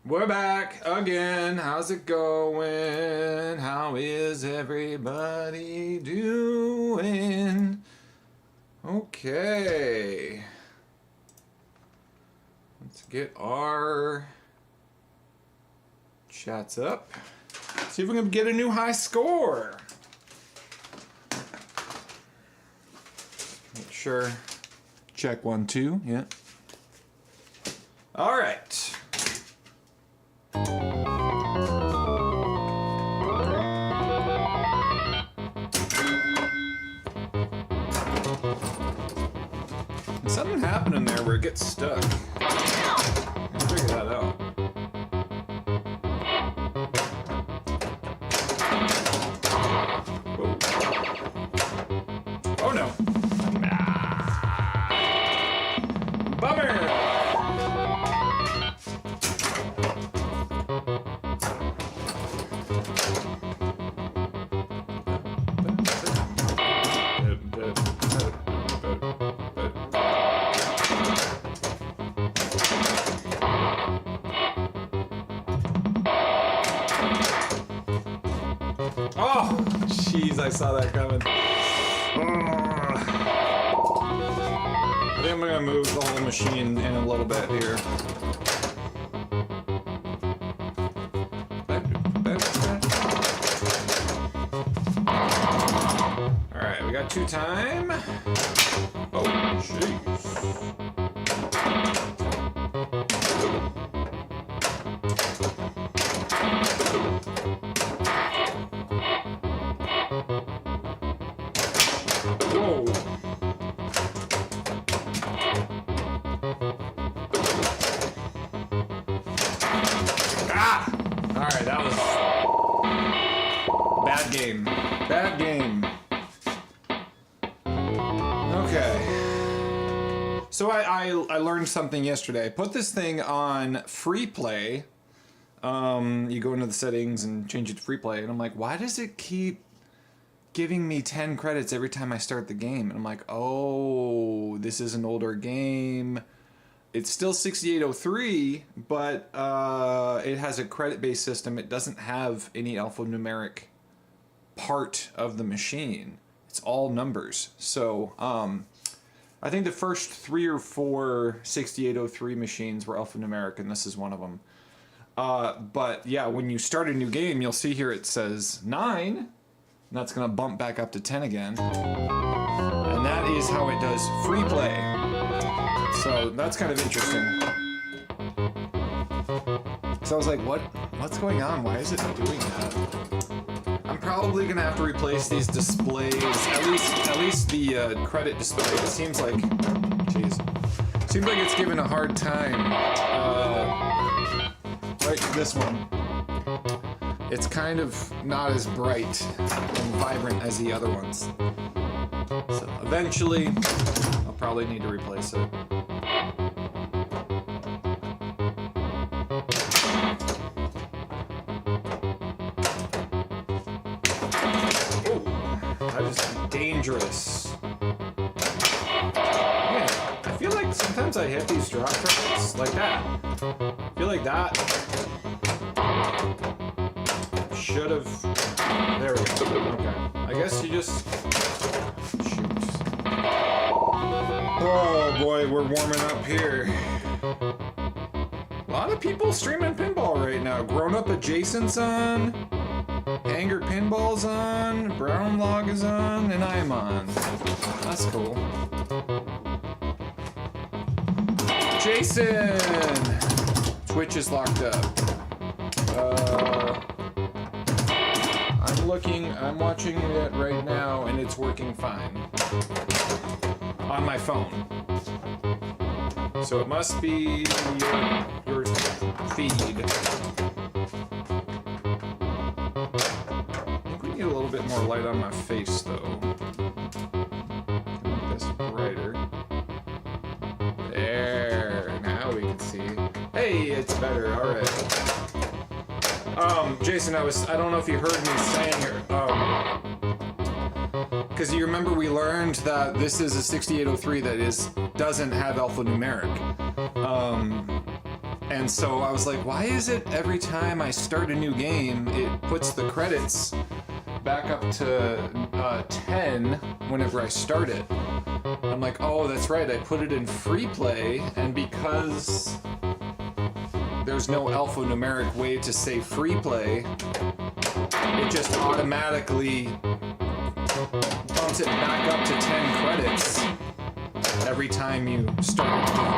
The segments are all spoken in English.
We're back again. How's it going? How is everybody doing? Okay. Let's get our chats up. See if we can get a new high score. Make sure. Check 1, 2. Yeah. All right. There's something happening there where it gets stuck. Let's figure that out. Whoa. Oh no. Bummer. Oh, jeez, I saw that coming. I think I'm gonna move the whole machine in a little bit here. Alright, we got 2 time. Oh, jeez. Whoa. Ah! Alright, that was bad game. Bad game. Okay. So I learned something yesterday. I put this thing on free play. You go into the settings and change it to free play, and I'm like, why does it keep giving me 10 credits every time I start the game? And I'm like, oh, this is an older game. It's still 6803, but it has a credit-based system. It doesn't have any alphanumeric part of the machine. It's all numbers. So I think the first 3 or 4 6803 machines were alphanumeric, and this is one of them. But yeah, when you start a new game, you'll see here it says 9, and that's gonna bump back up to 10 again. And that is how it does free play. So that's kind of interesting. So I was like, what's going on? Why is it doing that? I'm probably gonna have to replace these displays, at least the credit display. It seems like, jeez, seems like it's giving a hard time. Right, this one. It's kind of not as bright and vibrant as the other ones. So eventually, I'll probably need to replace it. Oh, that is dangerous. Yeah, I feel like sometimes I hit these drop credits like that. I feel like that should have. There we go. Okay. I guess you just shoot. Oh boy, we're warming up here. A lot of people streaming pinball right now. Grown Up Adjacent's on. Anger Pinball's on. Brown Log is on, and I'm on. That's cool. Jason! Twitch is locked up. I'm watching it right now, and it's working fine. On my phone. So it must be your feed. I think we need a little bit more light on my face, though. Make this brighter. There, now we can see. Hey, it's better, alright. Jason, I don't know if you heard me saying it, because you remember we learned that this is a 6803 that doesn't have alphanumeric. And so I was like, why is it every time I start a new game, it puts the credits back up to 10 whenever I start it? I'm like, oh, that's right, I put it in free play, and because there's no alphanumeric way to say free play, it just automatically bumps it back up to 10 credits every time you start the game.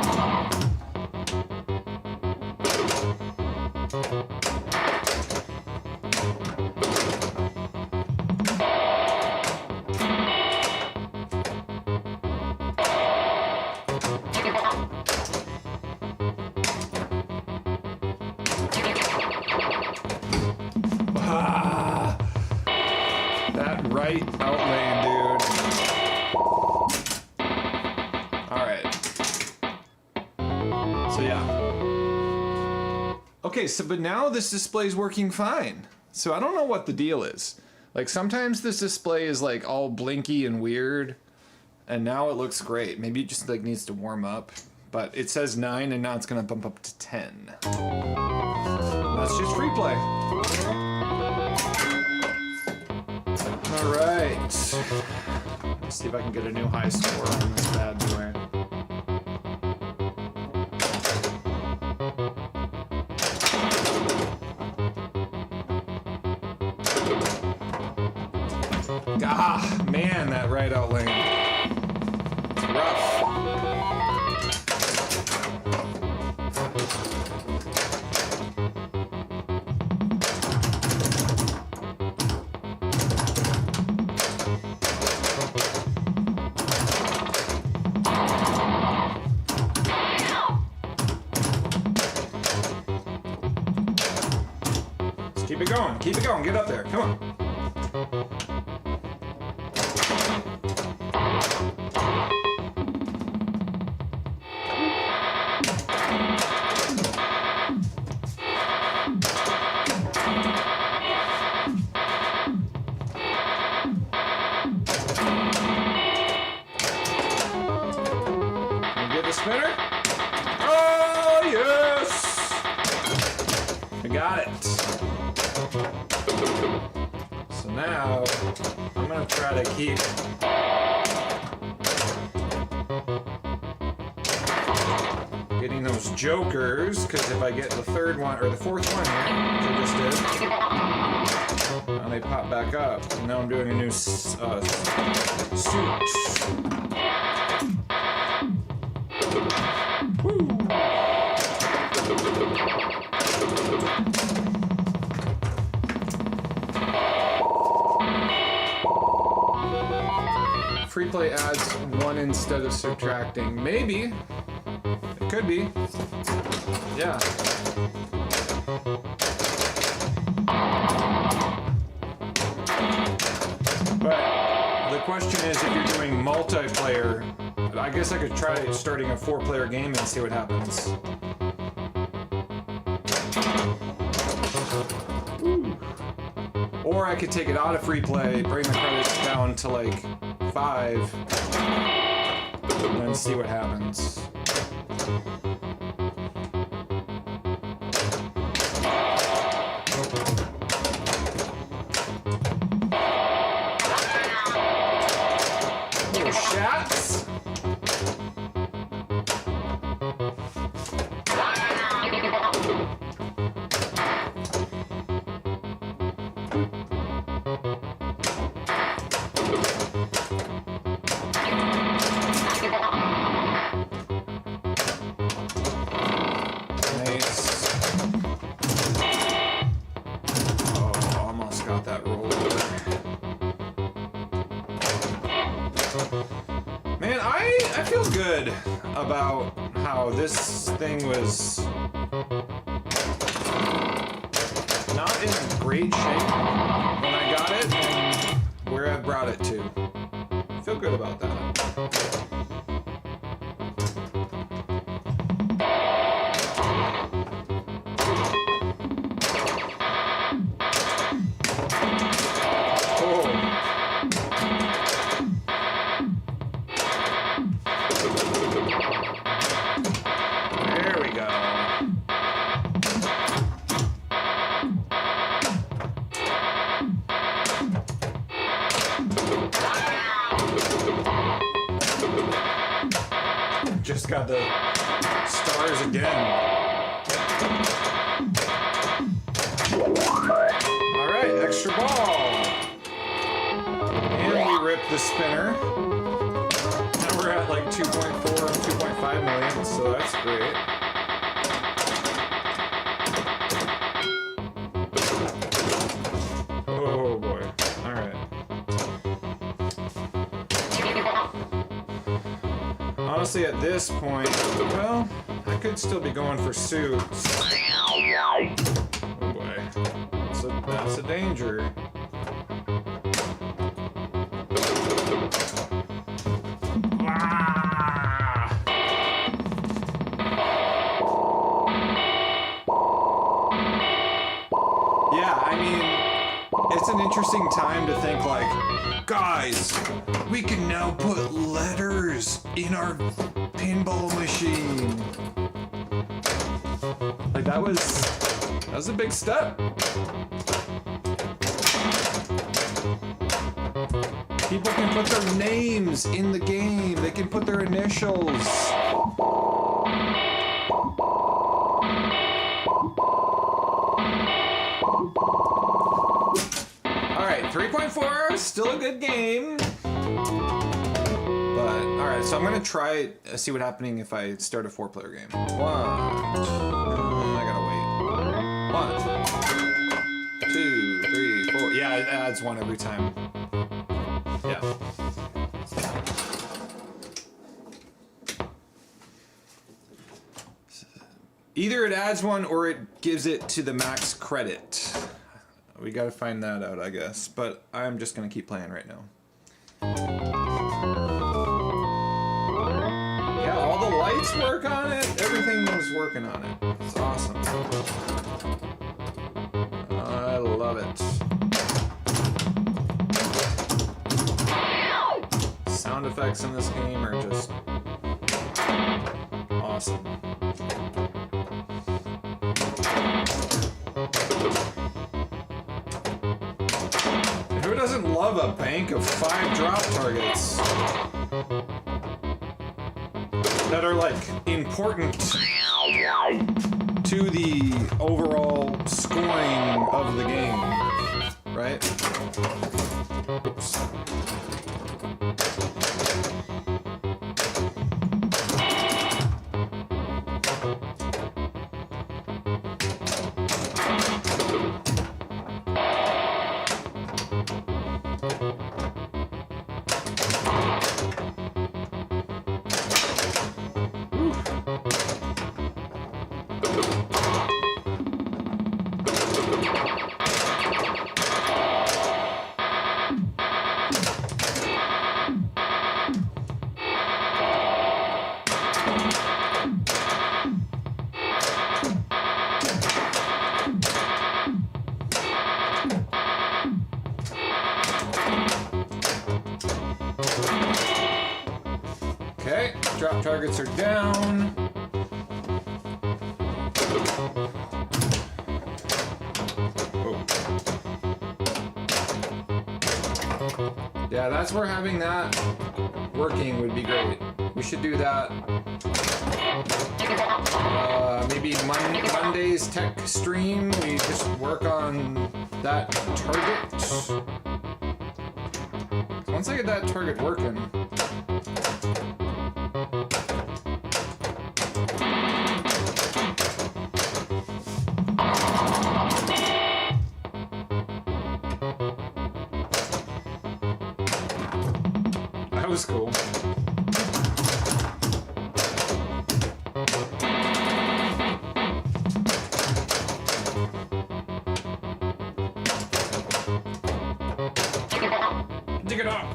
That right outlane, dude. Alright. So yeah. Okay, so but now this display is working fine. So I don't know what the deal is. Like sometimes this display is like all blinky and weird, and now it looks great. Maybe it just like needs to warm up. But it says 9 and now it's gonna bump up to 10. That's just free play. Alright. Let's see if I can get a new high score on this bad boy. Ah, man, that right out lane. It's rough. Let's keep it going. Keep it going. Get up there. Come on. Spinner? Oh, yes! I got it. So now, I'm gonna try to keep getting those jokers, because if I get the third one, or the fourth one here, which I just did, now they pop back up. And now I'm doing a new suit. Free play adds 1 instead of subtracting. Maybe. It could be. Yeah. But the question is, if you're doing multiplayer, I guess I could try starting a 4-player game and see what happens. Or I could take it out of free play, bring the credits down to like 5, and then see what happens. Little shots. Man, I feel good about how this thing was not in great shape when I got it and where I brought it to. I feel good about that. got the stars again. All right, extra ball. And we rip the spinner. Now we're at like 2.4 and 2.5 million, so that's great. Oh boy. All right. Honestly, at this point, well, I could still be going for suits. Oh boy. That's a danger. It's an interesting time to think like, guys, we can now put letters in our pinball machine. Like that was a big step. People can put their names in the game. They can put their initials. Alright, 3.4, still a good game. But, alright, so I'm gonna try, see what's happening if I start a 4-player game. I gotta wait. 1, 2, 3, 4. Yeah, it adds one every time. Yeah. Either it adds one or it gives it to the max credit. We gotta find that out, I guess. But I'm just gonna keep playing right now. Yeah, all the lights work on it. Everything was working on it. It's awesome. I love it. Sound effects in this game are just awesome. Who doesn't love a bank of 5 drop targets that are like important to the overall scoring of the game, right? Oops. Okay, drop targets are down. Oh. Yeah, that's where having that working would be great. We should do that. Maybe Monday's tech stream, we just work on that target. Once I get that target working, that was cool. Dig it up.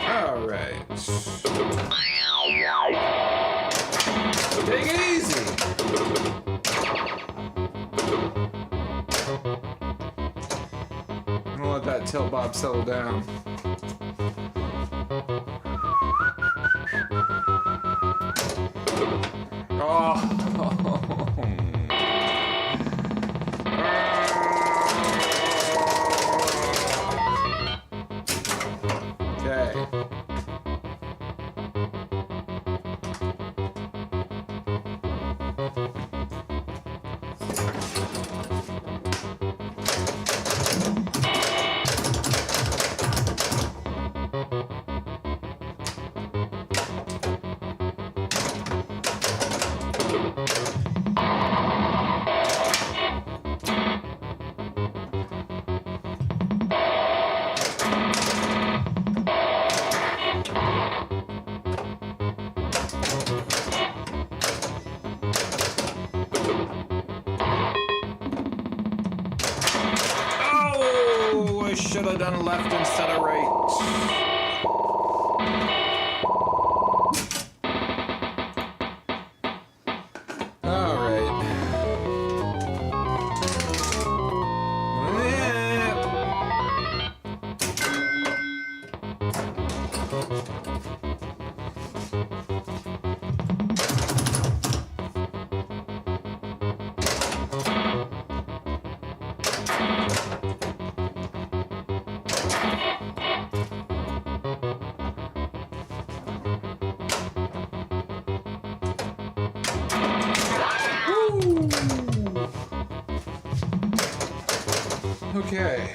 All right. Take it easy. I'm gonna let that tilt bob settle down. Oh. should have done left instead of right. All right. Okay.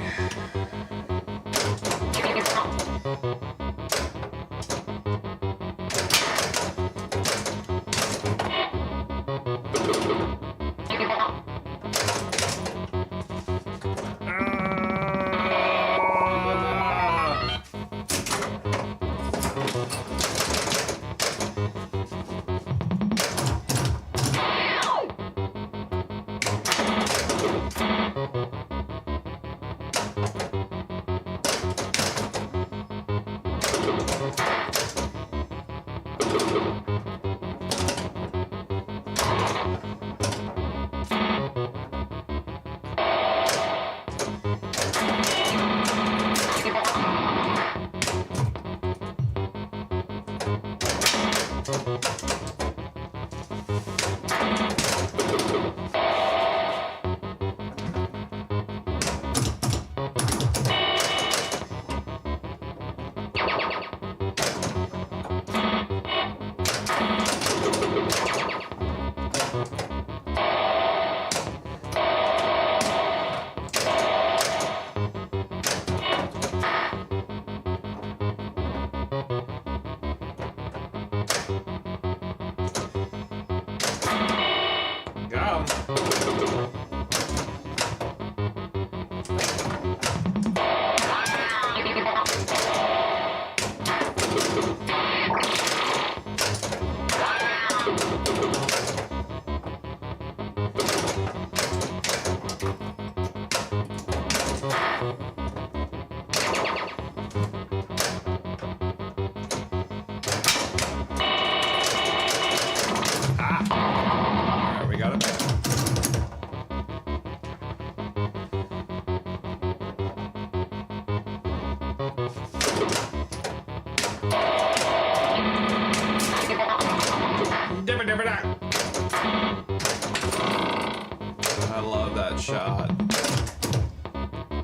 I love that shot.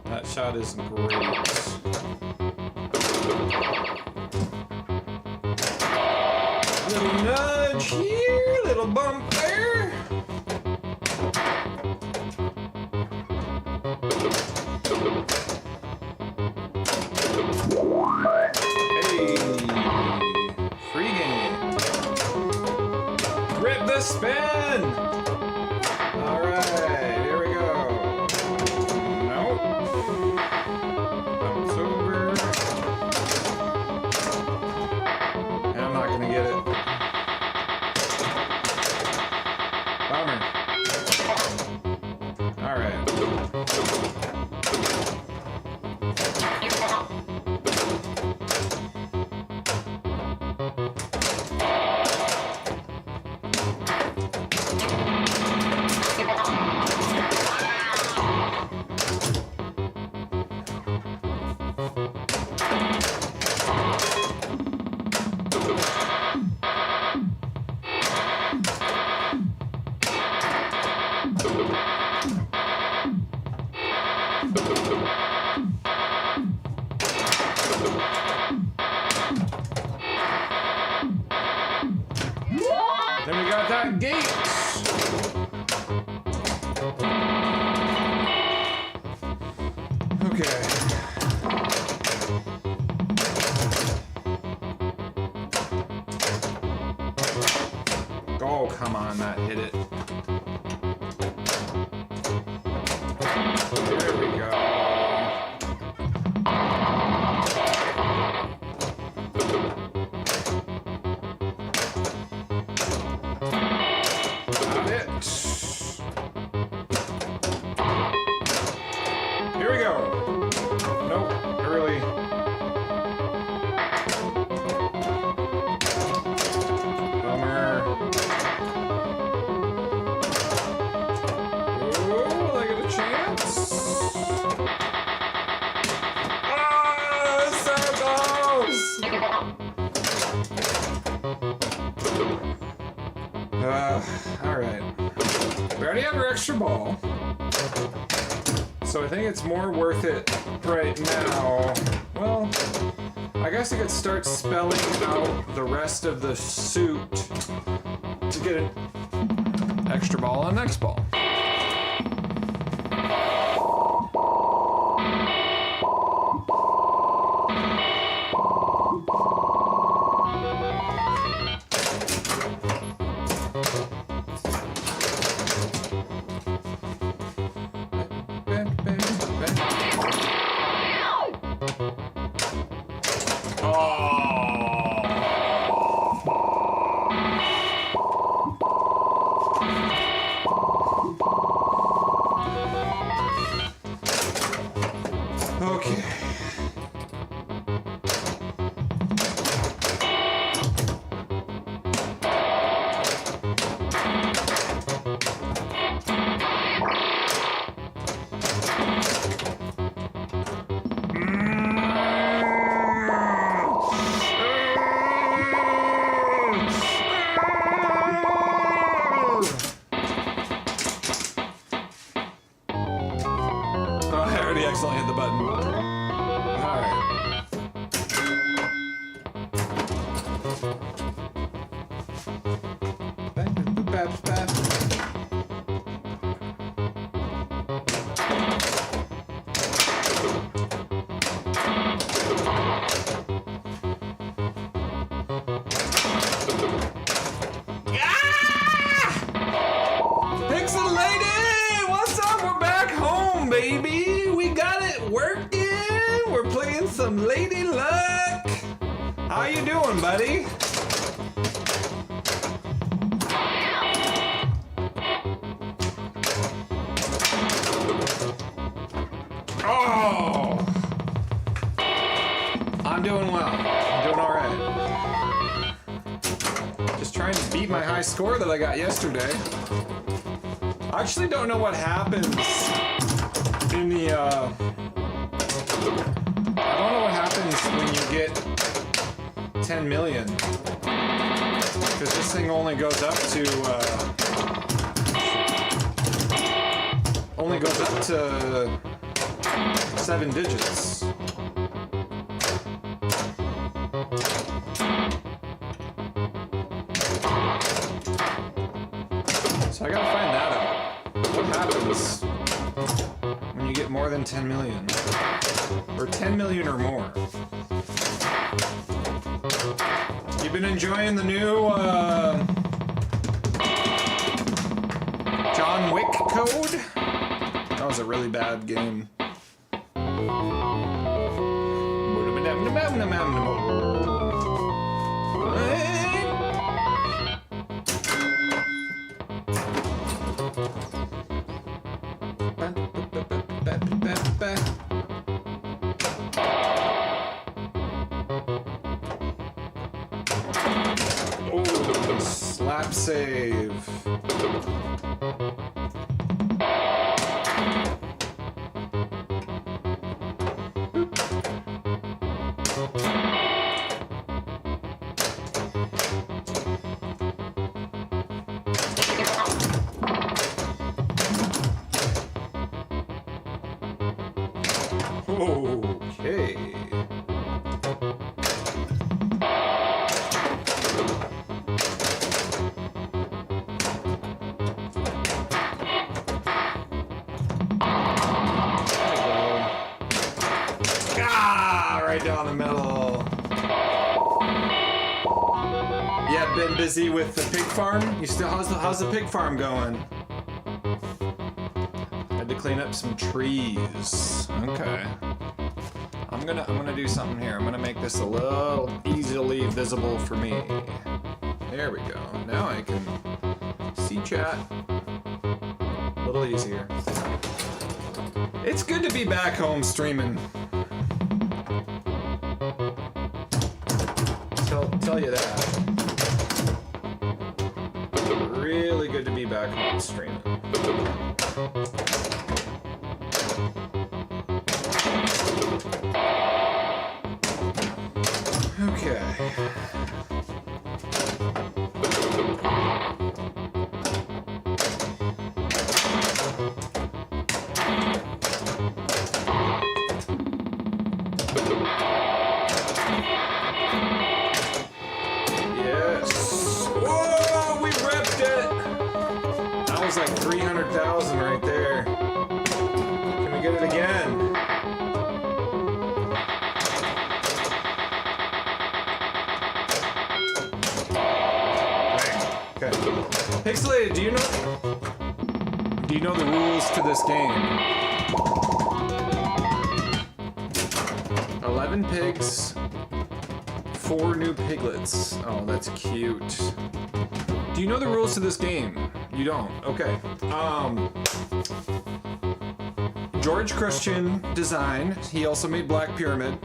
That shot is great. Little nudge here, little bump there. Hey, free game. Grip the spin. All right, here we go. Nope. Bounce over. And I'm not gonna get it. Bummer. All right. Then we got that gate. Okay. Oh, come on, that hit it. There we go. Got it. Here we go. Nope. Alright. We already have our extra ball. So I think it's more worth it right now. Well, I guess I could start spelling out the rest of the suit to get an extra ball on next ball. Okay. I already accidentally hit the button. Alright. Pixel Lady! What's up? We're back home, baby! We got it working! We're playing some Lady Luck! How you doing, buddy? Oh! I'm doing well. I'm doing alright. Just trying to beat my high score that I got yesterday. I actually don't know what happens in the, I don't know what happens when you get 10 million. Because this thing only goes up to, only goes up to 7 digits. So I gotta find that out. What happens when you get more than 10 million? Or 10 million or more? You been enjoying the new John Wick code? That was a really bad game. Oh, slap save. Okay. Right down the middle. Yeah, been busy with the pig farm. You still how's the pig farm going? Had to clean up some trees. Okay. I'm gonna do something here. I'm gonna make this a little easily visible for me. There we go. Now I can see chat a little easier. It's good to be back home streaming. Tell you that. Really good to be back home streaming. Okay. Okay. Yes. Whoa, we ripped it. That was like 300,000 right there. Can we get it again? Okay. Pixelated, do you know the rules to this game? 11 pigs, 4 new piglets. Oh, that's cute. Do you know the rules to this game? You don't. Okay. George Christian design. He also made Black Pyramid.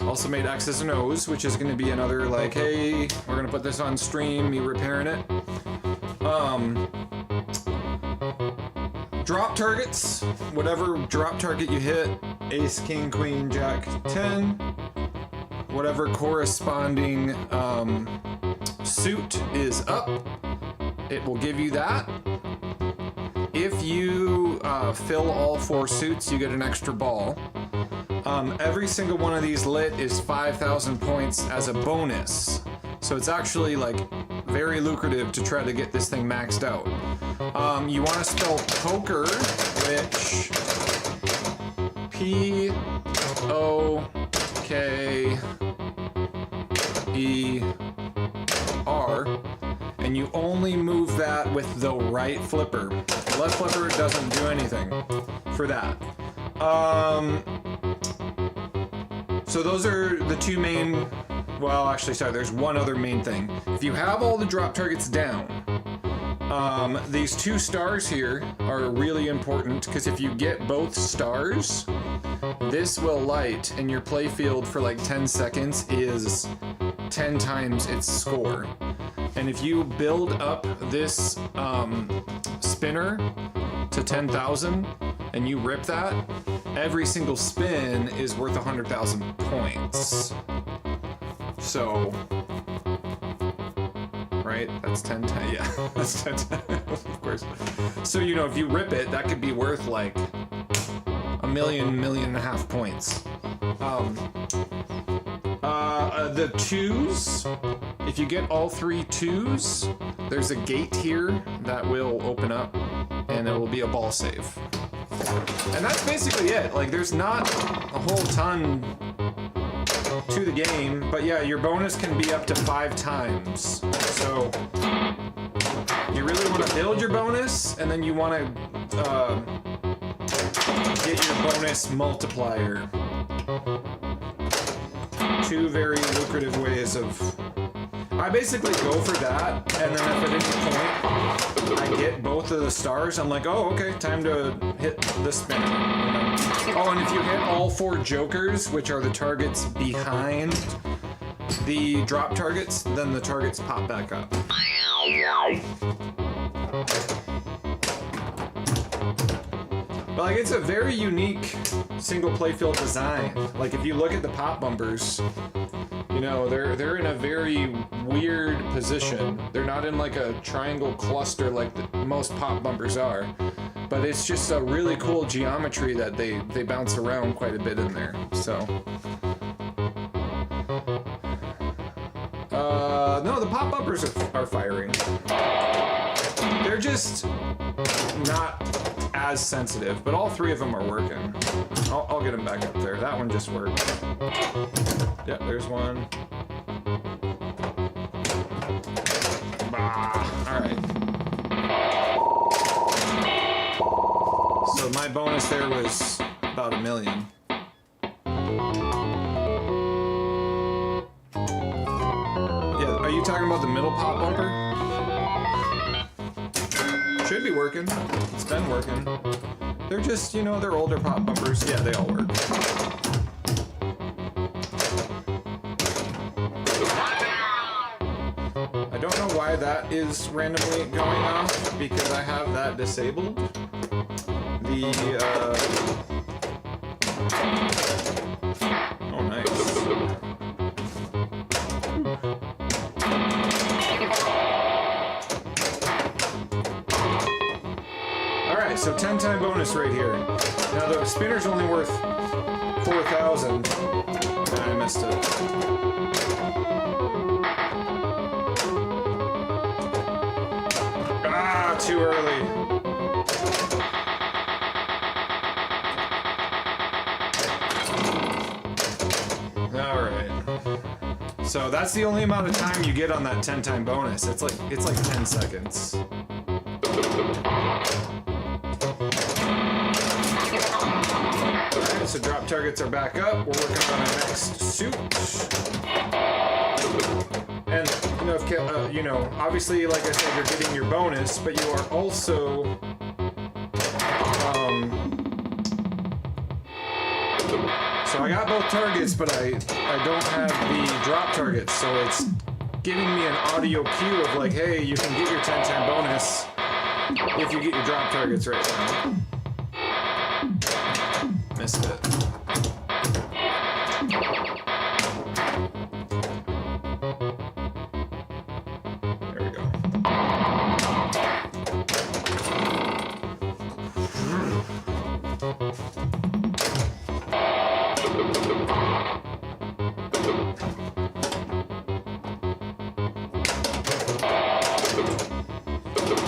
Also made X's and O's, which is going to be another like, hey, we're going to put this on stream, me repairing it. Drop targets. Whatever drop target you hit, ace, king, queen, jack, 10. Whatever corresponding suit is up, it will give you that. If you fill all 4 suits, you get an extra ball. Every single one of these lit is 5,000 points as a bonus. So it's actually like very lucrative to try to get this thing maxed out. You want to spell poker, which P-O-K-E-R, and you only move that with the right flipper. The left flipper doesn't do anything for that. So those are the 2 main, well, actually, sorry, there's one other main thing. If you have all the drop targets down, these 2 stars here are really important, because if you get both stars, this will light, and your playfield for like 10 seconds is 10 times its score. And if you build up this spinner to 10,000, and you rip that, every single spin is worth 100,000 points. So, right? That's 10 times. Yeah, that's 10 times, of course. So, you know, if you rip it, that could be worth like a million and a half points. The 2s, if you get all 3 2s, there's a gate here that will open up, and it will be a ball save. And that's basically it. Like, there's not a whole ton to the game, but yeah, your bonus can be up to 5 times. So you really want to build your bonus, and then you want to get your bonus multiplier. 2 very lucrative ways of... I basically go for that, and then if at any point I get both of the stars, I'm like, oh, okay, time to hit the spinner. Oh, and if you hit all 4 jokers, which are the targets behind the drop targets, then the targets pop back up. But like, it's a very unique single playfield design. Like, if you look at the pop bumpers, you know, they're in a very weird position. They're not in like a triangle cluster like most pop bumpers are, but it's just a really cool geometry that they bounce around quite a bit in there. So, no, the pop bumpers are firing. They're just not as sensitive, but all 3 of them are working. I'll get them back up there. That one just worked. Yep, there's one. Alright. So my bonus there was about 1 million. Yeah, are you talking about the middle pop bumper? Should be working. It's been working. They're just, you know, they're older pop bumpers. Yeah, they all work. I don't know why that is randomly going off, because I have that disabled. Oh, nice. so 10 time bonus right here. Now the spinner's only worth 4,000. I missed it. Ah, too early. All right. So that's the only amount of time you get on that 10 time bonus. It's like 10 seconds. Alright, so drop targets are back up. We're working on our next suit. And obviously, like I said, you're getting your bonus, but you are also so I got both targets, but I don't have the drop targets, so it's giving me an audio cue of like, hey, you can get your 10 time bonus if you get your drop targets right now. Missed it. There we go.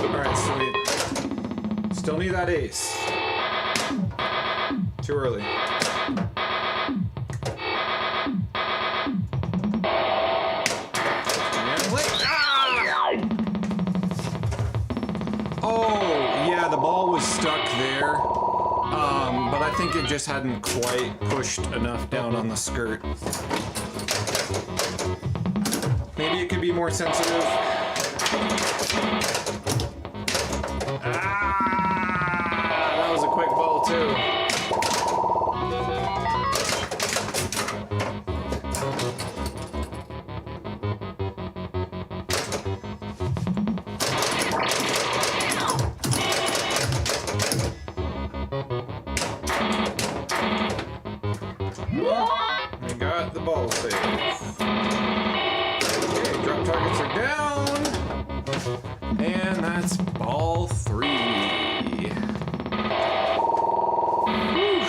Alright, sweet. Still need that ace. Too early. Oh, yeah, the ball was stuck there. But I think it just hadn't quite pushed enough down on the skirt. Maybe it could be more sensitive. That was a quick ball too. We got the ball save. Okay, drop targets are down. And that's ball 3. Whew.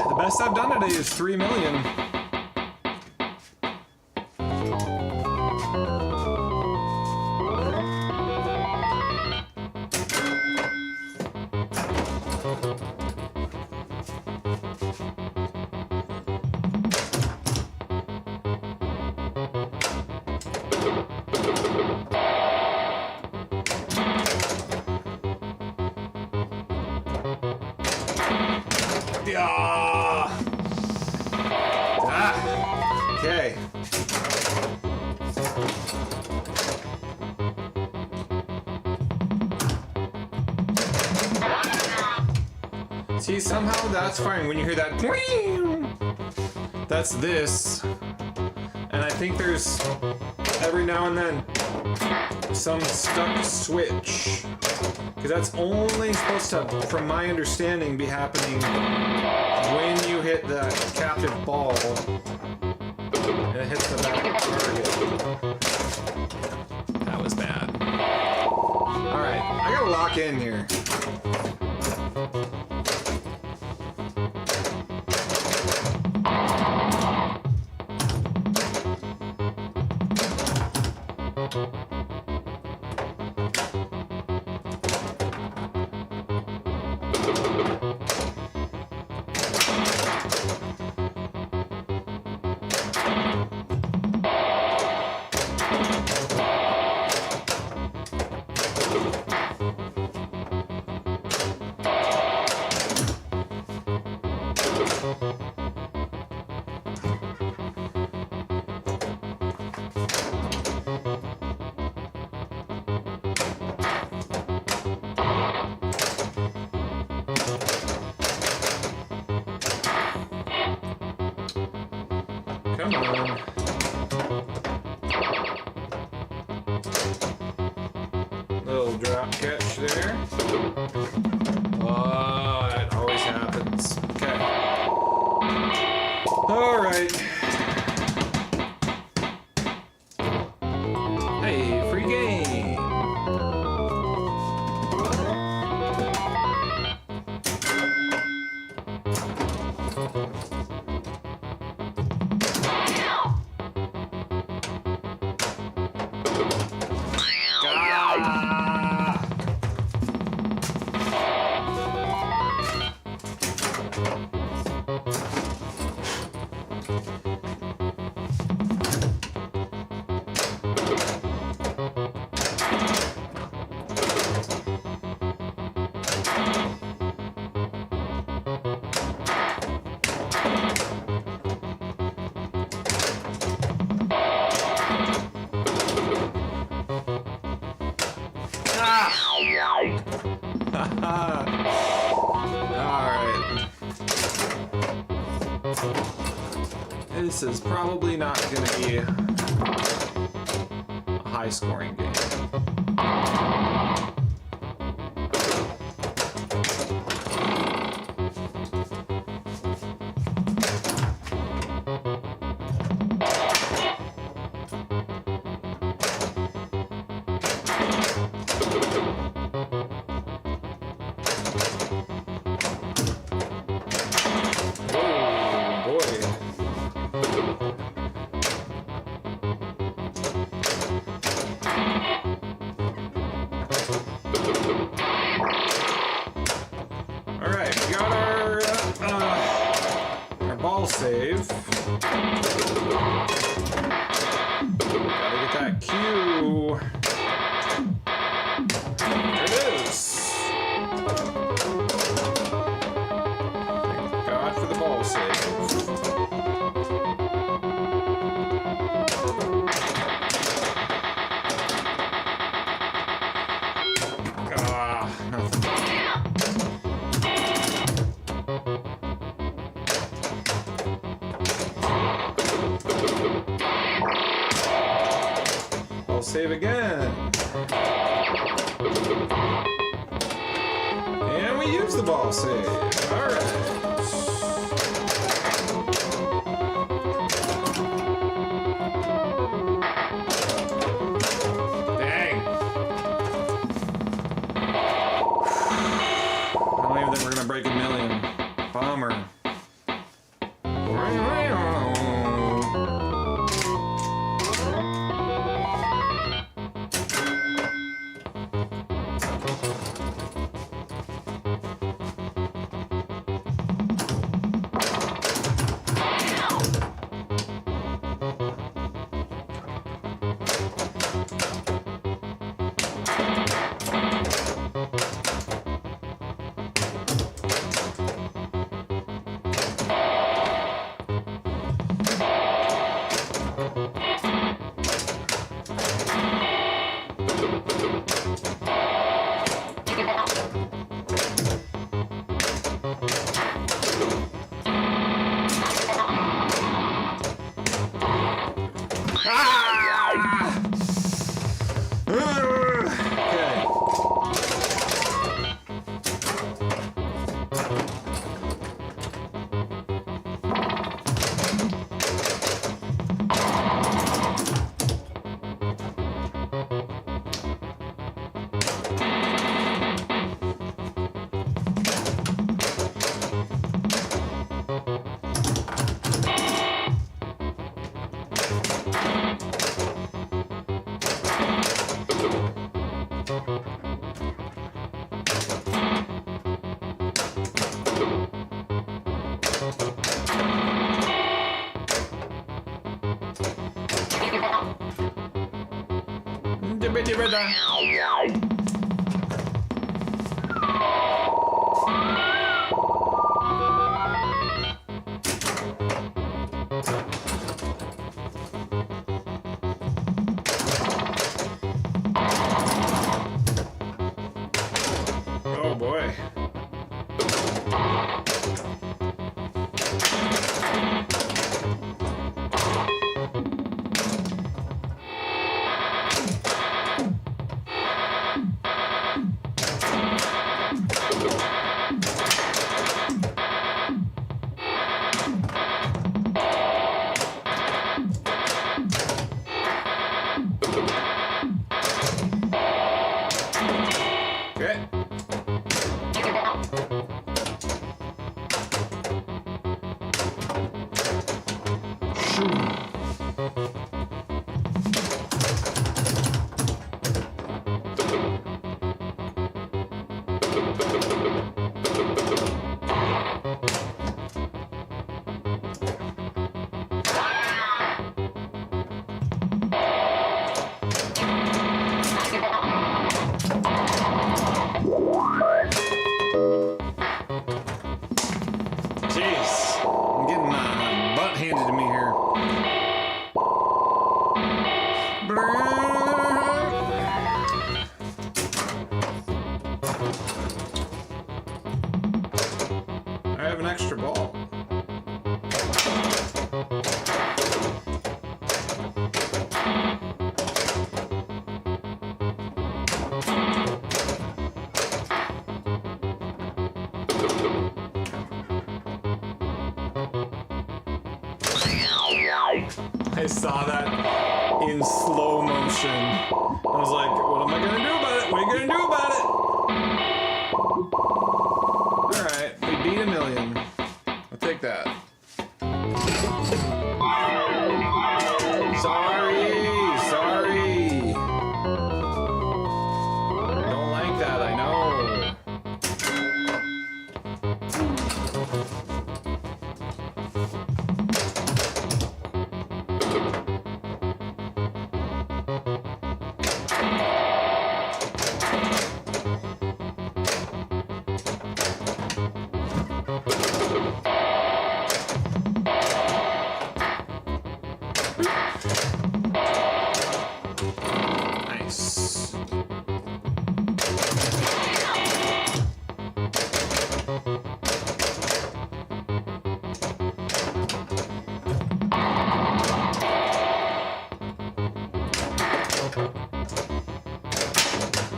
The best I've done today is 3 million. Okay. See, somehow that's fine when you hear that. That's this. And I think there's every now and then some stuck switch. Because that's only supposed to, from my understanding, be happening when you hit the captive ball. And it hits the back target. That was bad. Alright, I gotta lock in here. Come on. Little drop catch there. Oh, that always happens. Okay. All right. Hey, free game. Alright. This is probably not going to be a high-scoring game. Alright, we got our ball save. Gotta get that cue. There it is. Thank God for the ball save. Nothing. I'll save again. And we use the ball save. All right. Break a million. Bummer. Oh boy. I saw that in slow motion. I was like, what am I gonna do about it? What are you gonna do about it? Alright, we beat 1,000,000. I'll take that. Sorry. Don't like that, I know. Nice.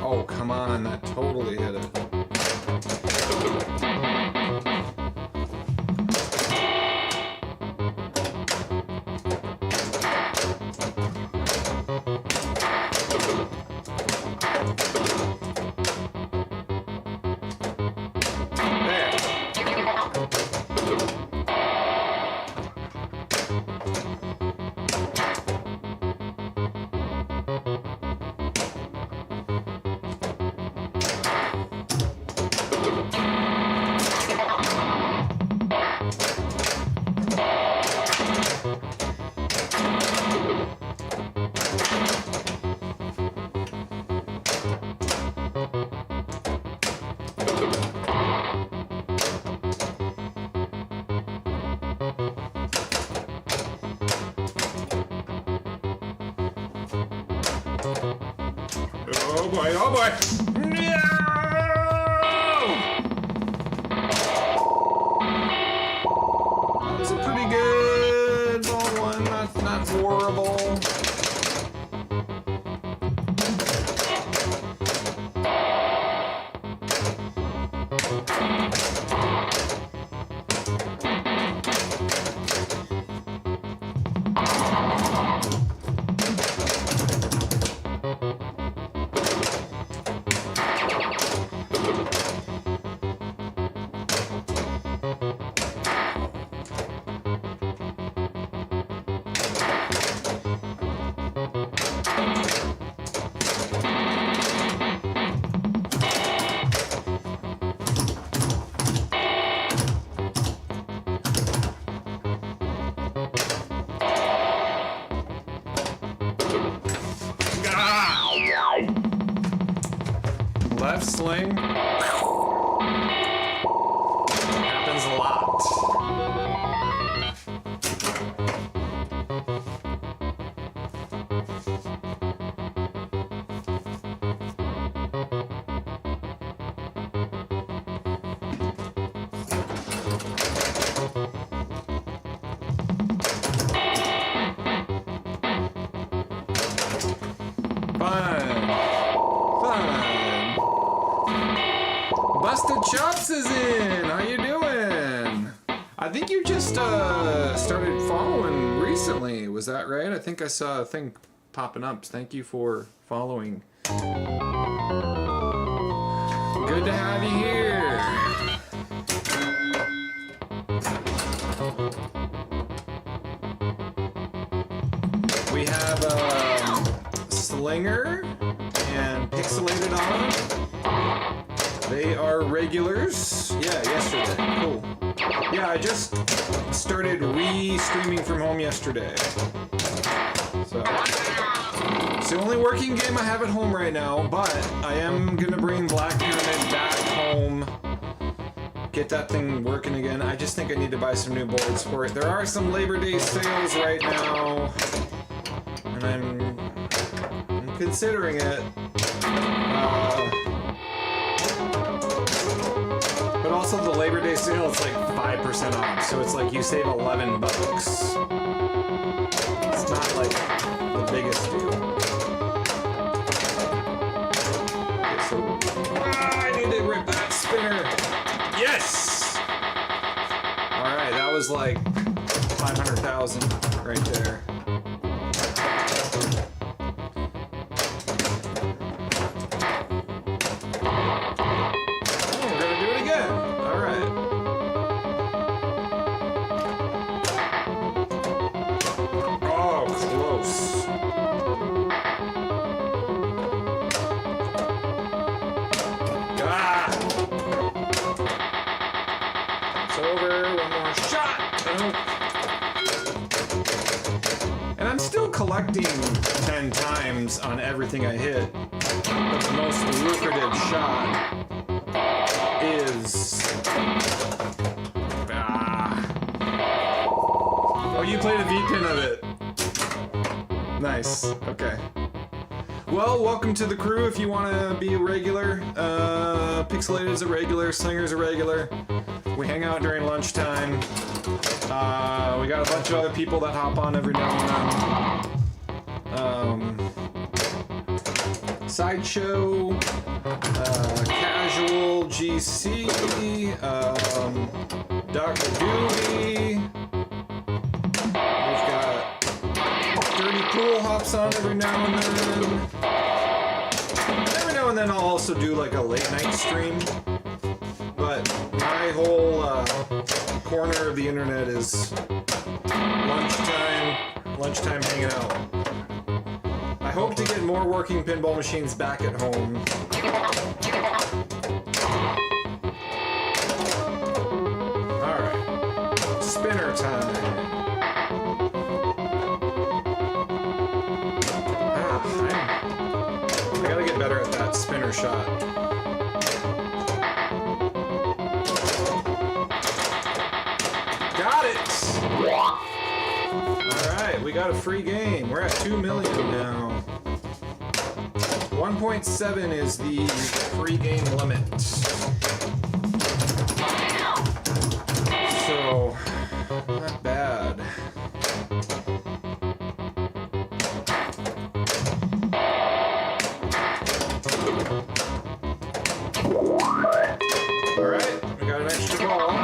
Oh, come on, that totally hit it. Oh boy, oh boy! No! That was a pretty good ball one, not horrible. Left sling happens a lot. Busted Chops is in! How you doing? I think you just started following recently, was that right? I think I saw a thing popping up. Thank you for following. Good to have you here. We have Slinger and Pixelated on. They are regulars. Yeah, yesterday. Cool. Yeah, I just started re-streaming from home yesterday. So it's the only working game I have at home right now, but I am gonna bring Black Pyramid back home. Get that thing working again. I just think I need to buy some new boards for it. There are some Labor Day sales right now, and I'm considering it. But also the Labor Day sale, it's like 5% off, so it's like you save $11. It's not like the biggest deal. Okay, so I need to rip that spinner. Yes! Alright, that was like 500,000 right there. collecting 10 times on everything I hit, but the most lucrative shot is... Oh, you played a V-pin of it. Nice. Okay. Well, welcome to the crew if you want to be a regular. Pixelated's a regular, Slinger's a regular. We hang out during lunchtime. We got a bunch of other people that hop on every now and then. Sideshow, Casual, GC, Dr. Doobie. We've got Dirty Pool hops on every now and then. Every now and then I'll also do like a late night stream. But my whole corner of the internet is lunchtime hanging out. I hope to get more working pinball machines back at home. Alright. Spinner time. I gotta get better at that spinner shot. Got it! Alright, we got a free game. We're at 2 million now. 1.7 is the free game limit. So, not bad. Alright, we got an extra ball.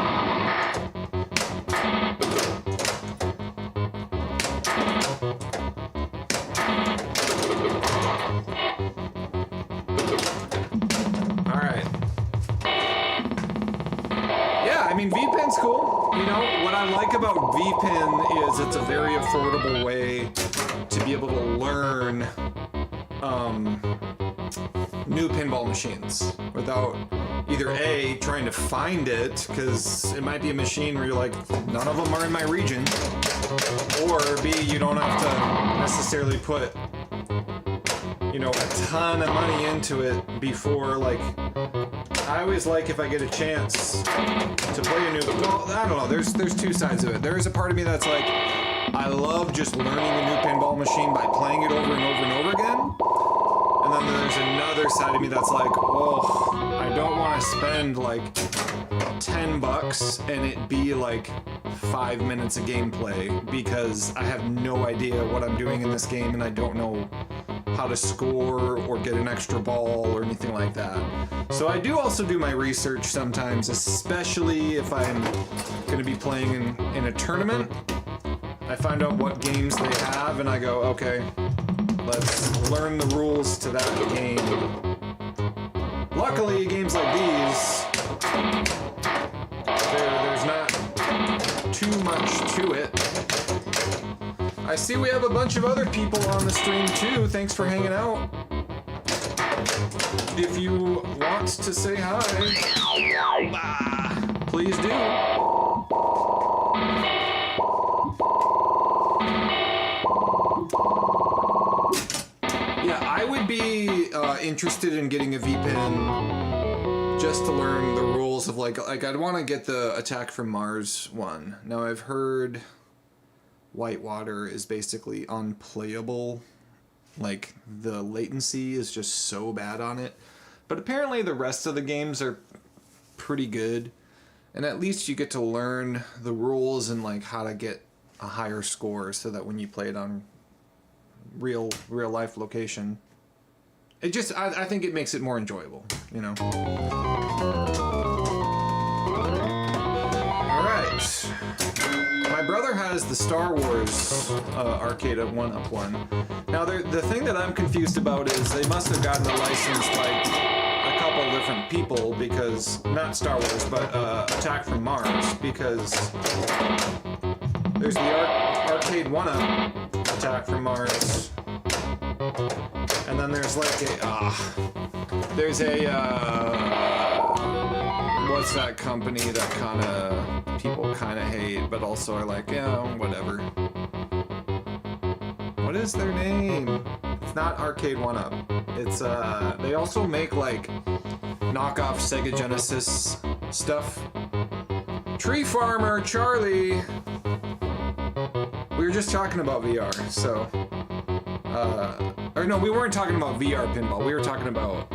V-Pin's cool. You know, what I like about V-Pin is it's a very affordable way to be able to learn new pinball machines without either A, trying to find it, because it might be a machine where you're like, none of them are in my region, or B, you don't have to necessarily put, you know, a ton of money into it before, like, I always like if I get a chance to play a new... Well, I don't know. There's two sides of it. There is a part of me that's like, I love just learning a new pinball machine by playing it over and over and over again. And then there's another side of me that's like, oh, I don't want to spend like $10 and it be like 5 minutes of gameplay because I have no idea what I'm doing in this game and I don't know how to score or get an extra ball or anything like that. So I do also do my research sometimes, especially if I'm going to be playing in a tournament. I find out what games they have and I go, okay, let's learn the rules to that game. Luckily, games like these, there's not too much to it. I see we have a bunch of other people on the stream too. Thanks for hanging out. If you want to say hi, please do. Yeah, I would be interested in getting a V-Pin just to learn the rules of like I'd want to get the Attack from Mars one. Now I've heard Whitewater is basically unplayable. Like, the latency is just so bad on it. But apparently the rest of the games are pretty good. And at least you get to learn the rules and, like, how to get a higher score so that when you play it on real life location, it just, I think it makes it more enjoyable, you know? Alright. My brother has the Star Wars arcade at 1UP1. Now, the thing that I'm confused about is they must have gotten a license like a couple different people because, not Star Wars, but Attack from Mars, because there's the arcade 1UP Attack from Mars, and then there's like there's a, what's that company that people kind of hate, but also are like, yeah, whatever. What is their name? It's not Arcade 1-Up. It's they also make like knockoff Sega Genesis stuff. Tree Farmer Charlie. We were just talking about VR, so or no, we weren't talking about VR pinball. We were talking about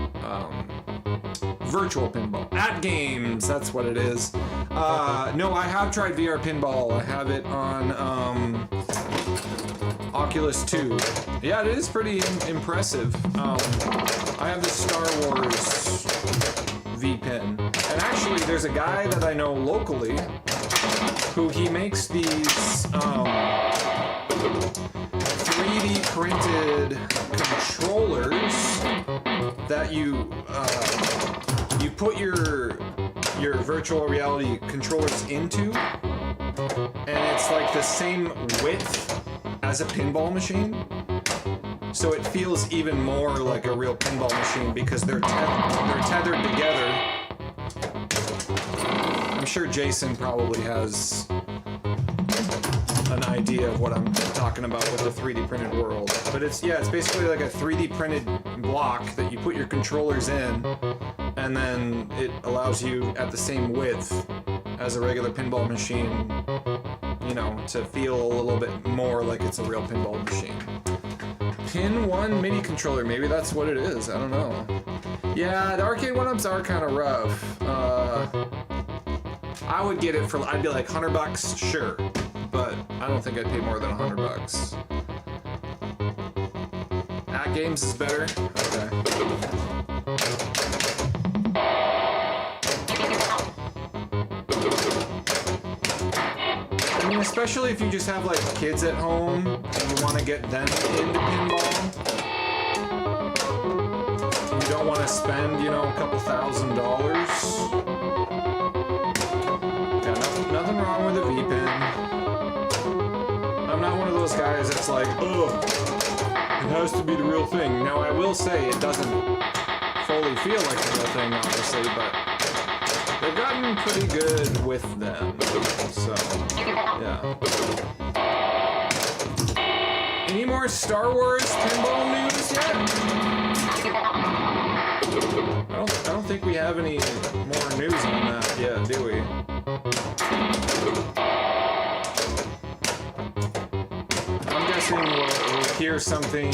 virtual pinball at games. That's what it is. No, I have tried VR pinball. I have it on Oculus 2. Yeah, it is pretty impressive. I have the Star Wars V-Pin. And actually, there's a guy that I know locally who he makes these 3D printed controllers that you put your virtual reality controllers into, and it's like the same width as a pinball machine. So it feels even more like a real pinball machine because they're tethered together. I'm sure Jason probably has an idea of what I'm talking about with the 3D printed world. But it's basically like a 3D printed block that you put your controllers in, and then it allows you at the same width as a regular pinball machine, you know, to feel a little bit more like it's a real pinball machine. Pin 1 MIDI controller, maybe that's what it is, I don't know. Yeah, the arcade 1-Ups are kind of rough. I would get it for, I'd be like $100, sure, but I don't think I'd pay more than $100. At games is better? Okay. I mean, especially if you just have like kids at home and you want to get them into pinball. You don't want to spend, you know, a couple $1,000s. Yeah, nothing wrong with a V-Pin. I'm not one of those guys that's like, ugh, it has to be the real thing. Now, I will say it doesn't fully feel like the real thing, obviously, but they've gotten pretty good with them. So, yeah. Any more Star Wars pinball news yet? I don't think we have any more news on that yet, do we? I'm guessing we'll hear something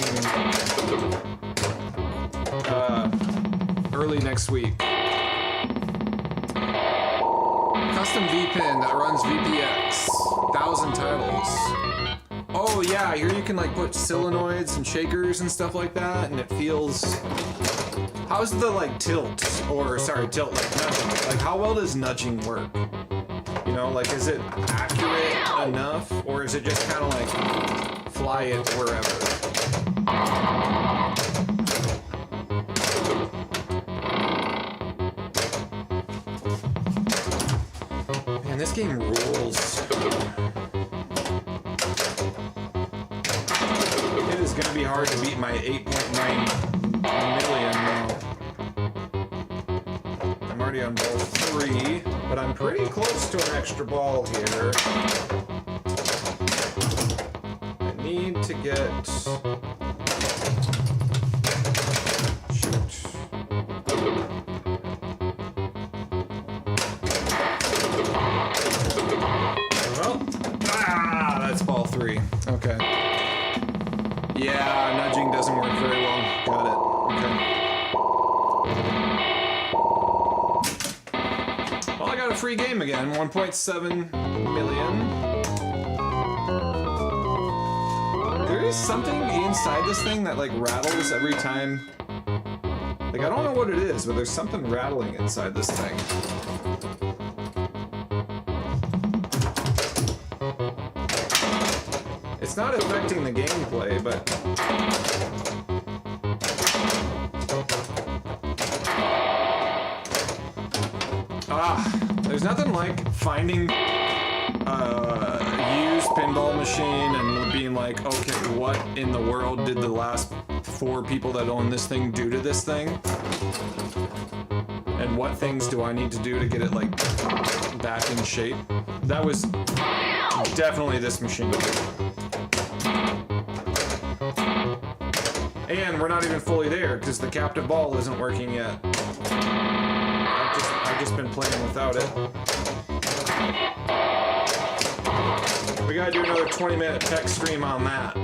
early next week. Custom V-Pin that runs VPX. 1,000 titles. Oh yeah, here you can like put solenoids and shakers and stuff like that, and it feels... How's the like tilt, like nudging? Like how well does nudging work? You know, like is it accurate enough, or is it just kind of like fly it wherever? Man, this game rules. It is going to be hard to beat my 8.9 million now. I'm already on ball 3, but I'm pretty close to an extra ball here. I need to get... Shoot. Well, that's ball 3. Okay. Yeah, nudging doesn't work very well. Got it. Okay. Well, I got a free game again. 1.7 million. There is something inside this thing that like rattles every time. Like I don't know what it is, but there's something rattling inside this thing. It's not affecting the gameplay, but... There's nothing like finding a used pinball machine and being like, okay, what in the world did the last 4 people that own this thing do to this thing? And what things do I need to do to get it, like, back in shape? That was definitely this machine. And we're not even fully there because the captive ball isn't working yet. I've just been playing without it. We gotta do another 20-minute tech stream on that.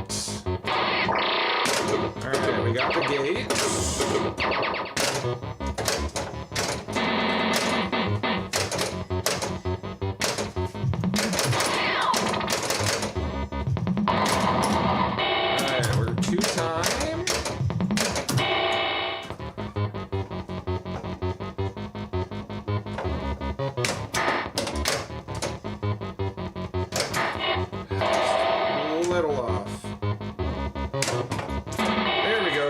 Alright, we got the gate. Alright, we're 2-time. Little off. There we go.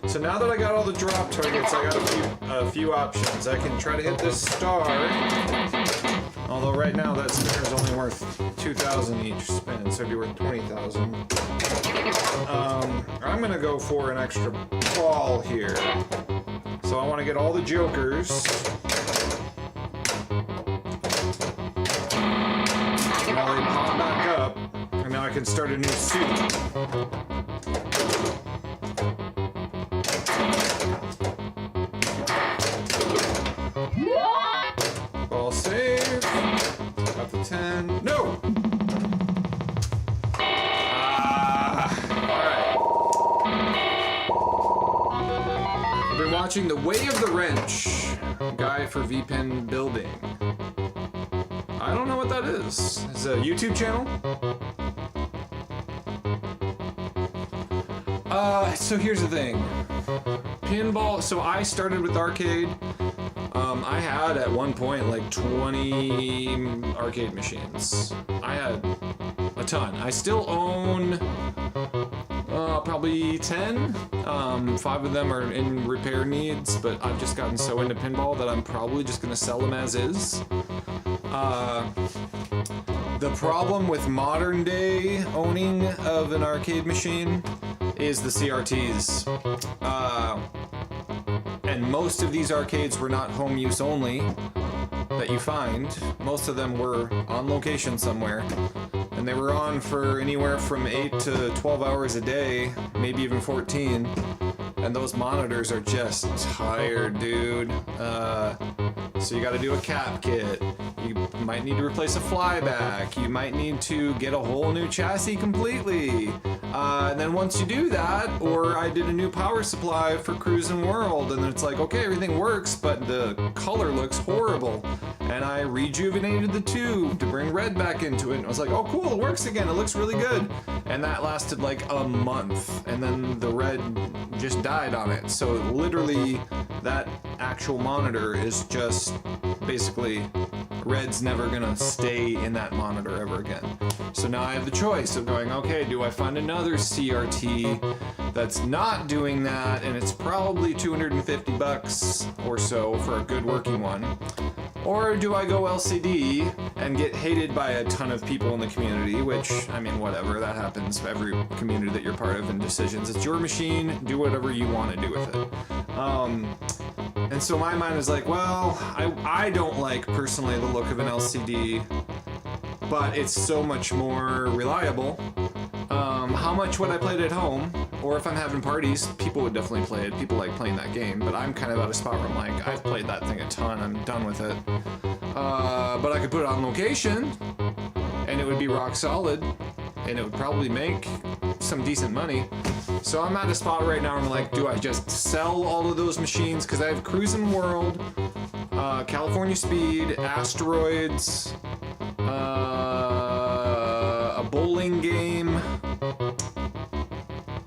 So now that I got all the drop targets, I got a few options. I can try to hit this star, although right now that spinner's only worth 2,000 each spin, so it'd be worth 20,000. I'm gonna go for an extra ball here. So I want to get all the jokers. Now they pop back up, and now I can start a new suit. Ball save. Got the 10. No! Alright. I've been watching The Way of the Wrench, guy for VPN building. I don't know what that is. It's a YouTube channel? So here's the thing. Pinball, so I started with arcade. I had at one point like 20 arcade machines. I had a ton. I still own probably 10. 5 of them are in repair needs, but I've just gotten so into pinball that I'm probably just gonna sell them as is. The problem with modern day owning of an arcade machine is the CRTs. And most of these arcades were not home use only that you find. Most of them were on location somewhere. And they were on for anywhere from 8 to 12 hours a day, maybe even 14. And those monitors are just tired, dude. So you gotta do a cap kit. You might need to replace a flyback. You might need to get a whole new chassis completely. And then once you do that, or I did a new power supply for Cruisin' World, and it's like, okay, everything works, but the color looks horrible. And I rejuvenated the tube to bring red back into it. And I was like, oh cool, it works again, it looks really good. And that lasted like a month, and then the red just died on it. So literally, that actual monitor is just basically, red's never gonna stay in that monitor ever again. So now I have the choice of going, okay, do I find another CRT that's not doing that, and it's probably 250 bucks or so for a good working one? Or do I go LCD and get hated by a ton of people in the community, which, I mean, whatever, that happens for every community that you're part of in decisions. It's your machine, do whatever you want to do with it. And so my mind is like, well, I don't like, personally, the look of an LCD, but it's so much more reliable. How much would I play it at home? Or if I'm having parties, people would definitely play it. People like playing that game, but I'm kind of at a spot where I'm like, I've played that thing a ton, I'm done with it. But I could put it on location, and it would be rock solid, and it would probably make some decent money. So I'm at a spot right now where I'm like, do I just sell all of those machines? Because I have Cruisin' World, California Speed, Asteroids, a bowling game,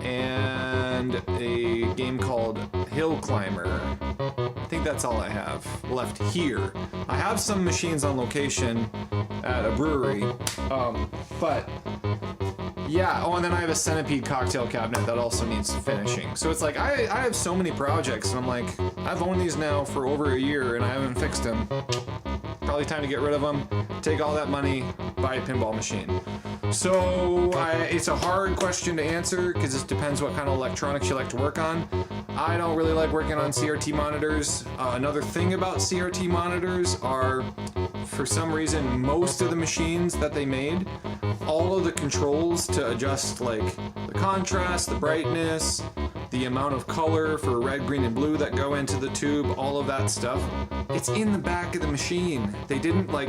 and a game called Hill Climber. I think that's all I have left here. I have some machines on location at a brewery, but yeah, oh, and then I have a Centipede cocktail cabinet that also needs finishing. So it's like, I have so many projects, and I'm like, I've owned these now for over a year, and I haven't fixed them. Probably time to get rid of them, take all that money, buy a pinball machine. So it's a hard question to answer, because it depends what kind of electronics you like to work on. I don't really like working on CRT monitors. Another thing about CRT monitors are for some reason, most of the machines that they made, all of the controls to adjust like the contrast, the brightness, the amount of color for red, green, and blue that go into the tube, all of that stuff, it's in the back of the machine. They didn't like,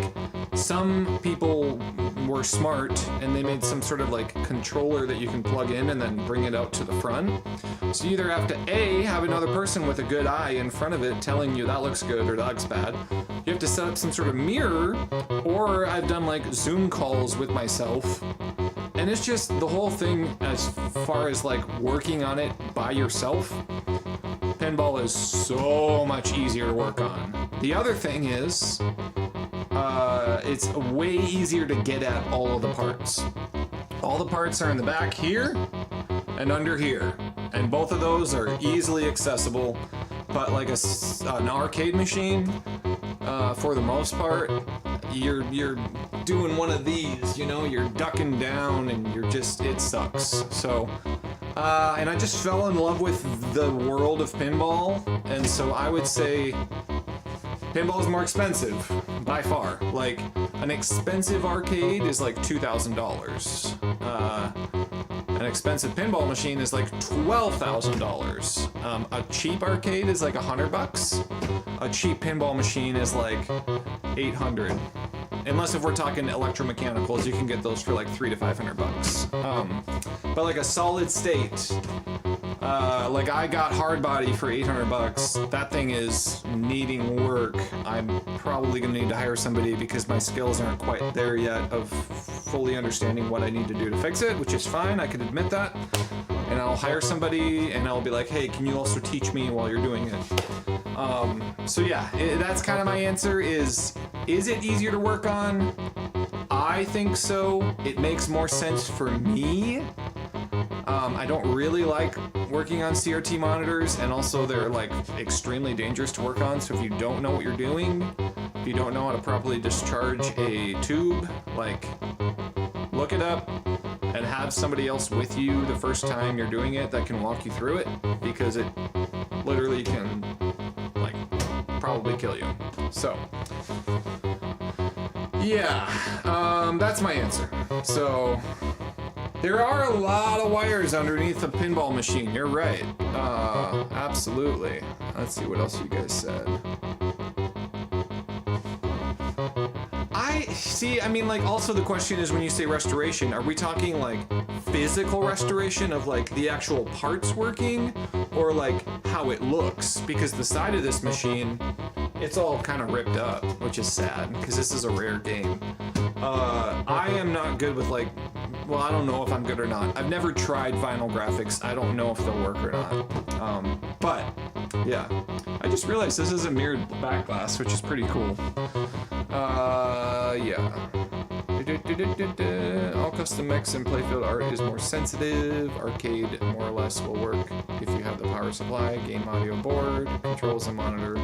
some people were smart and they made some sort of like controller that you can plug in and then bring it out to the front. So you either have to A, have another person with a good eye in front of it telling you that looks good or that looks bad. You have to set up some sort of mirror, or I've done like Zoom calls with myself. And it's just the whole thing as far as like working on it by yourself. Pinball is so much easier to work on. The other thing is, it's way easier to get at all of the parts. All the parts are in the back here and under here. And both of those are easily accessible. But like an arcade machine, for the most part, you're doing one of these, you know, you're ducking down and you're just, it sucks. So, and I just fell in love with the world of pinball, and so I would say pinball is more expensive, by far. Like, an expensive arcade is like $2,000. An expensive pinball machine is like $12,000. A cheap arcade is like $100. A cheap pinball machine is like $800. Unless if we're talking electromechanicals, you can get those for like $300 to $500. But like a solid state, like I got hard body for $800. That thing is needing work. I'm probably gonna need to hire somebody because my skills aren't quite there yet of fully understanding what I need to do to fix it, which is fine. I can admit that. And I'll hire somebody and I'll be like, hey, can you also teach me while you're doing it? So yeah, that's kind of my answer is it easier to work on? I think so. It makes more sense for me. I don't really like working on CRT monitors, and also they're like extremely dangerous to work on, so if you don't know what you're doing, if you don't know how to properly discharge a tube, like, look it up and have somebody else with you the first time you're doing it that can walk you through it, because it literally can, like, probably kill you. So, yeah, that's my answer. So, there are a lot of wires underneath a pinball machine, you're right. Absolutely. Let's see what else you guys said. I mean, like, also the question is when you say restoration, are we talking like physical restoration of like the actual parts working, or like how it looks? Because the side of this machine, it's all kind of ripped up, which is sad because this is a rare game. I am not good with like, well, I don't know if I'm good or not. I've never tried vinyl graphics. I don't know if they'll work or not. But yeah, I just realized this is a mirrored back glass, which is pretty cool. Yeah. All custom mix and playfield art is more sensitive. Arcade more or less will work if you have the power supply, game audio board, controls, and monitor.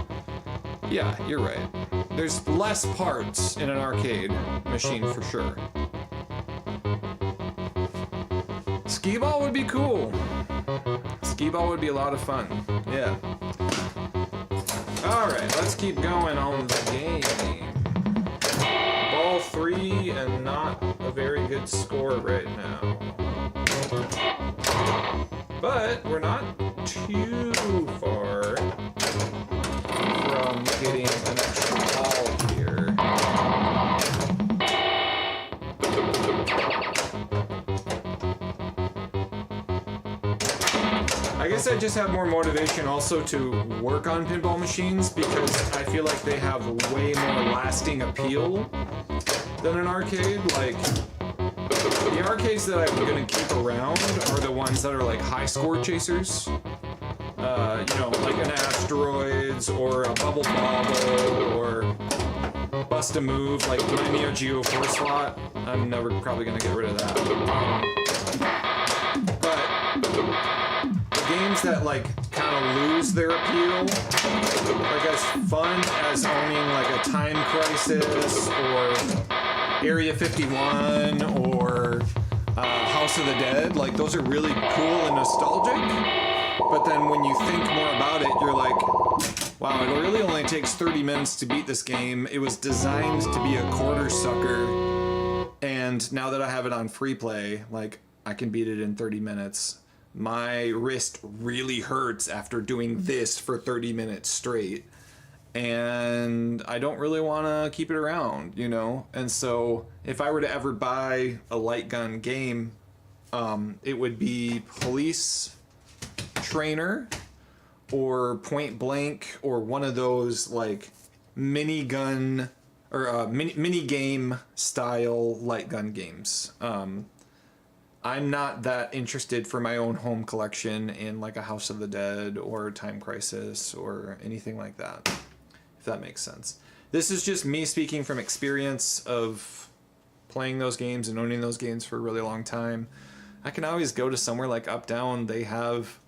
Yeah, you're right. There's less parts in an arcade machine for sure. Skee-ball would be cool. Skee-ball would be a lot of fun. Yeah. Alright, let's keep going on the game. Ball 3 and not a very good score right now. But we're not too far from getting an extra ball here. I guess I just have more motivation also to work on pinball machines because I feel like they have way more lasting appeal than an arcade. Like, the arcades that I'm gonna keep around are the ones that are like high score chasers. You know, like an Asteroids or a Bubble Bobble or Bust a Move, like my Neo Geo 4 slot. I'm never probably gonna get rid of that. But the games that like kind of lose their appeal, like as fun as owning like a Time Crisis or Area 51 or House of the Dead, like those are really cool and nostalgic. But then when you think more about it, you're like, wow, it really only takes 30 minutes to beat this game. It was designed to be a quarter sucker. And now that I have it on free play, like, I can beat it in 30 minutes. My wrist really hurts after doing this for 30 minutes straight. And I don't really want to keep it around, you know? And so if I were to ever buy a light gun game, it would be Police Trainer or Point Blank or one of those like mini gun or mini game style light gun games. I'm not that interested for my own home collection in like a House of the Dead or Time Crisis or anything like that, if that makes sense. This is just me speaking from experience of playing those games and owning those games for a really long time. I can always go to somewhere like Up Down. They have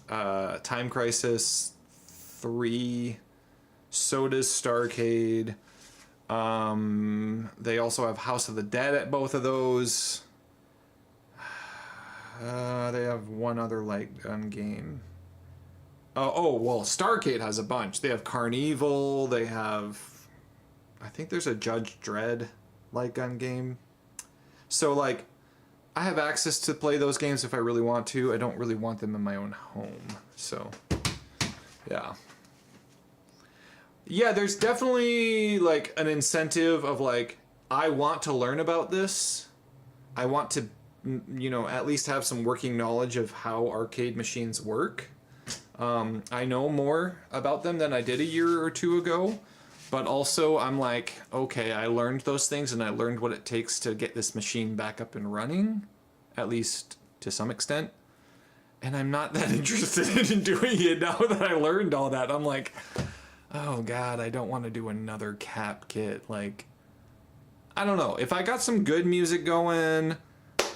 Time Crisis 3, Soda's Starcade. They also have House of the Dead at both of those. They have one other light gun game. Oh, well, Starcade has a bunch. They have Carnival. They have... I think there's a Judge Dredd light gun game. So, like, I have access to play those games if I really want to. I don't really want them in my own home. So, yeah. Yeah, there's definitely, like, an incentive of, like, I want to learn about this. I want to, you know, at least have some working knowledge of how arcade machines work. I know more about them than I did a year or two ago. But also, I'm like, okay, I learned those things and I learned what it takes to get this machine back up and running, at least to some extent. And I'm not that interested in doing it now that I learned all that. I'm like, oh God, I don't want to do another cap kit. Like, I don't know. If I got some good music going,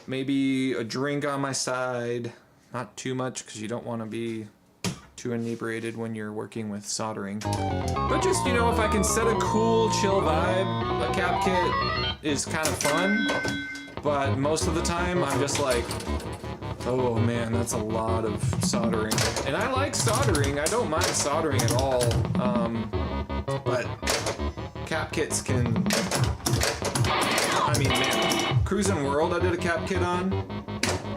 maybe a drink on my side, not too much because you don't want to be too inebriated when you're working with soldering. But just, you know, if I can set a cool, chill vibe, a cap kit is kind of fun. But most of the time, I'm just like, oh man, that's a lot of soldering. And I like soldering. I don't mind soldering at all. But cap kits can... I mean, man, Cruisin' World I did a cap kit on.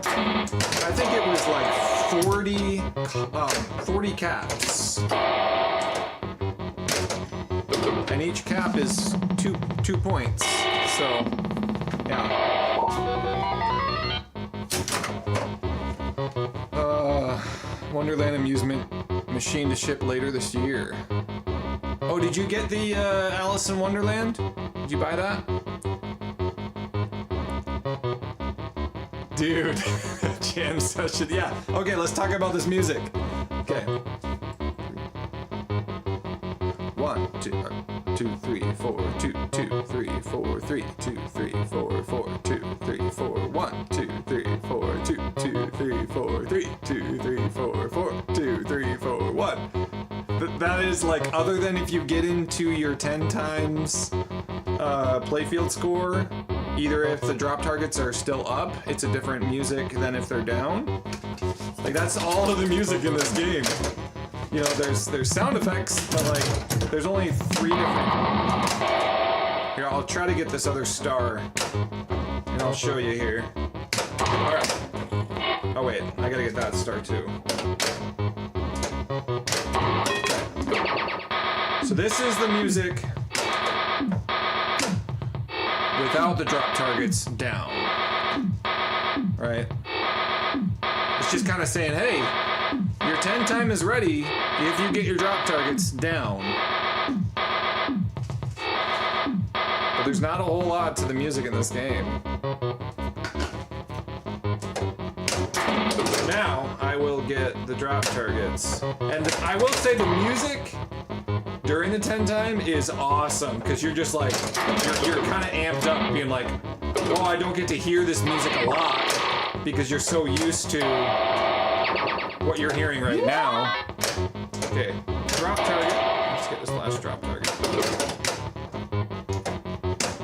I think it was like 40 caps. And each cap is two points. So, yeah. Wonderland Amusement machine to ship later this year. Oh, did you get the Alice in Wonderland? Did you buy that? Dude, jam session. Yeah. Okay, let's talk about this music. Okay. 1, 2, 3, 4, 2, 2, 3, 4, 3, 2, 3, 4, 4, 2, 3, 4, 1, 2, 3, 4, 2, 2, 3, 4, 3, 2, 3, 4, 4, 2, 3, 4, 1. That is like, other than if you get into your 10 times playfield score, either if the drop targets are still up, it's a different music than if they're down. Like, that's all of the music in this game. You know, there's sound effects, but like, there's only 3 different... Here, I'll try to get this other star, and I'll show you here. Alright. Oh wait, I gotta get that star too. Okay. So this is the music without the drop targets down, right? It's just kind of saying, hey, your 10 time is ready if you get your drop targets down. But there's not a whole lot to the music in this game. Now, I will get the drop targets. And I will say the music during the 10 time is awesome, because you're just like, you're kind of amped up, being like, oh, I don't get to hear this music a lot, because you're so used to what you're hearing right now. Okay, drop target. Let's get this last drop target.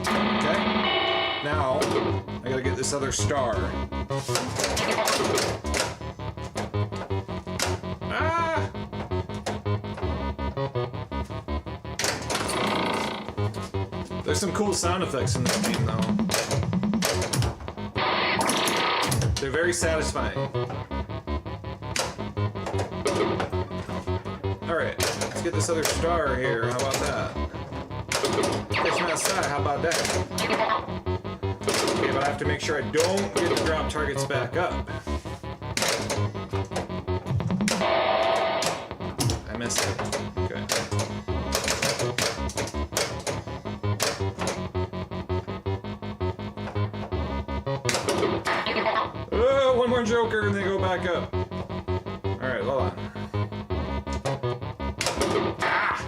Okay, now I gotta get this other star. There's some cool sound effects in this game, though. They're very satisfying. Alright, let's get this other star here. How about that? Fish on that side, how about that? Okay, but I have to make sure I don't get to drop targets back up. I missed it. Okay. Oh, one more joker and they go back up. Alright, hold on. Ah!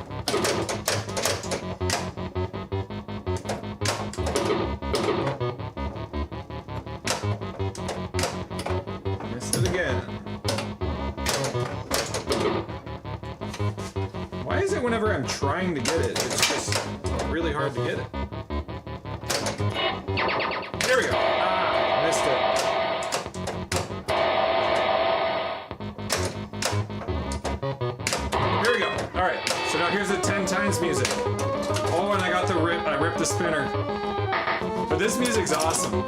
Missed it again. Why is it whenever I'm trying to get it, it's just really hard to get it? There we go. Ah, missed it. Here we go. Alright, so now here's the 10 times music. Oh, and I got the rip. I ripped the spinner. But this music's awesome.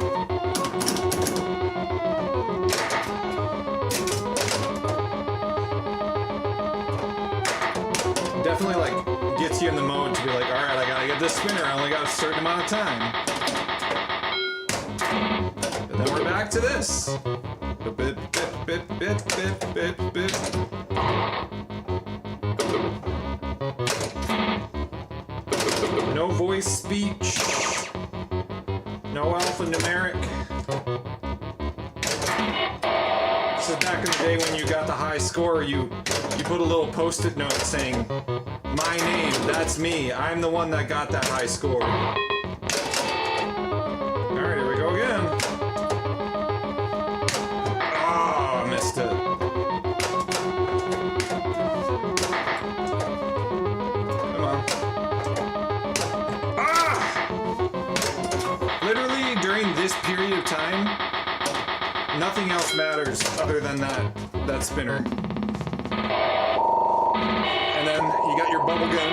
Definitely like gets you in the mode to be like, alright, I gotta get this spinner. I only got a certain amount of time. And then we're back to this. Bit, bit, bit, bit, bit, bit, bit. No voice speech. No alphanumeric. This is back in the day when you got the high score, you put a little post-it note saying, my name, that's me. I'm the one that got that high score. Alright, here we go again. Oh, I missed it. Come on. Ah! Literally, during this period of time, nothing else matters other than that spinner. And then you got your bubble gun,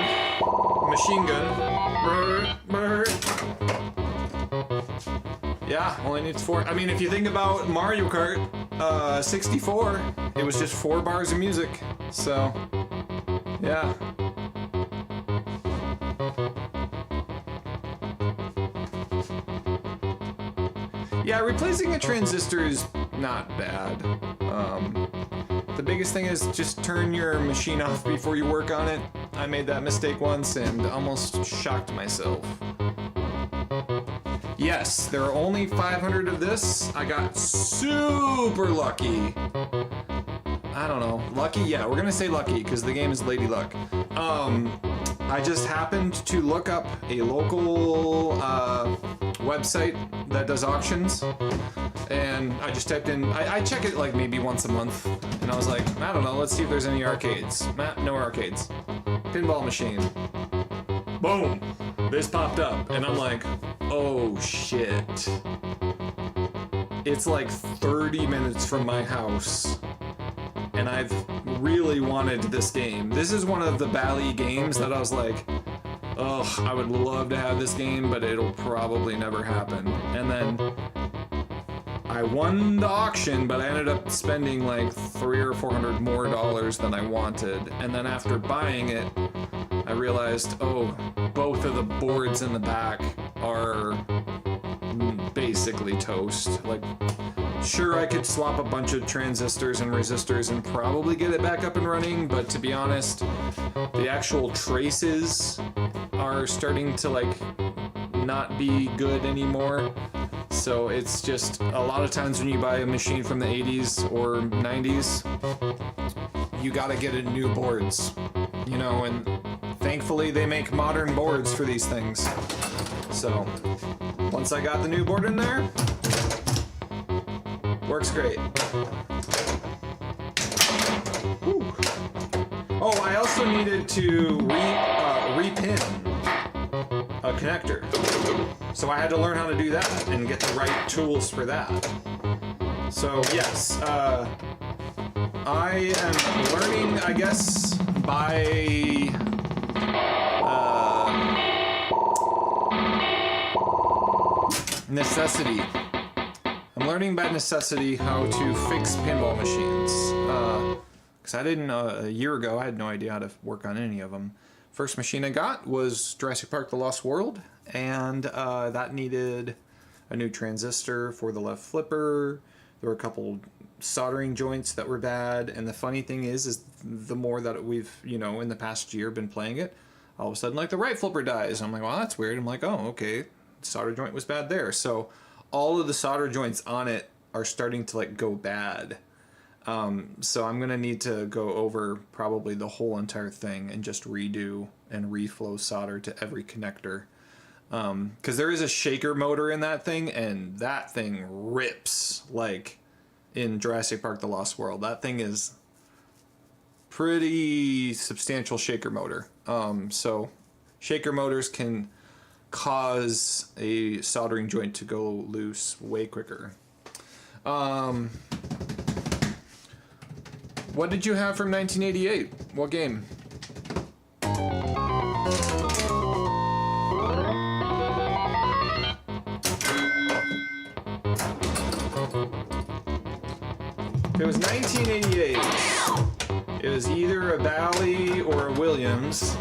machine gun. Yeah, only needs 4. I mean, if you think about Mario Kart 64, it was just 4 bars of music. So, yeah. Yeah, replacing a transistor is not bad. The biggest thing is just turn your machine off before you work on it. I made that mistake once and almost shocked myself. Yes, there are only 500 of this. I got super lucky. I don't know. Lucky? Yeah, we're gonna say lucky because the game is Lady Luck. I just happened to look up a local website that does auctions, and I just typed in, I check it like maybe once a month, and I was like, I don't know, let's see if there's any arcades. No arcades. Pinball machine. Boom! This popped up, and I'm like, oh shit. It's like 30 minutes from my house, and I've really wanted this game. This is one of the Bally games that I was like, ugh, I would love to have this game, but it'll probably never happen. And then I won the auction, but I ended up spending like $300 or $400 more than I wanted. And then after buying it, I realized, oh, both of the boards in the back are basically toast. Like, sure, I could swap a bunch of transistors and resistors and probably get it back up and running, but to be honest, the actual traces are starting to like not be good anymore. So it's just a lot of times when you buy a machine from the 80s or 90s, you gotta get it new boards, you know, and thankfully they make modern boards for these things. So once I got the new board in there, works great. Whew. Oh, I also needed to repin a connector. So I had to learn how to do that and get the right tools for that. So yes, I am learning, I guess, by necessity. I'm learning by necessity how to fix pinball machines. Because I didn't, a year ago, I had no idea how to work on any of them. First machine I got was Jurassic Park: The Lost World, and that needed a new transistor for the left flipper. There were a couple soldering joints that were bad, and the funny thing is the more that we've, in the past year been playing it, all of a sudden, like, the right flipper dies. I'm like, well, that's weird. I'm like, oh, okay, solder joint was bad there. So all of the solder joints on it are starting to, like, go bad. So I'm going to need to go over probably the whole entire thing and just redo and reflow solder to every connector. Because there is a shaker motor in that thing, and that thing rips, like in Jurassic Park: The Lost World. That thing is pretty substantial shaker motor. So shaker motors can cause a soldering joint to go loose way quicker. What did you have from 1988? What game? If it was 1988, it was either a Bally or a Williams.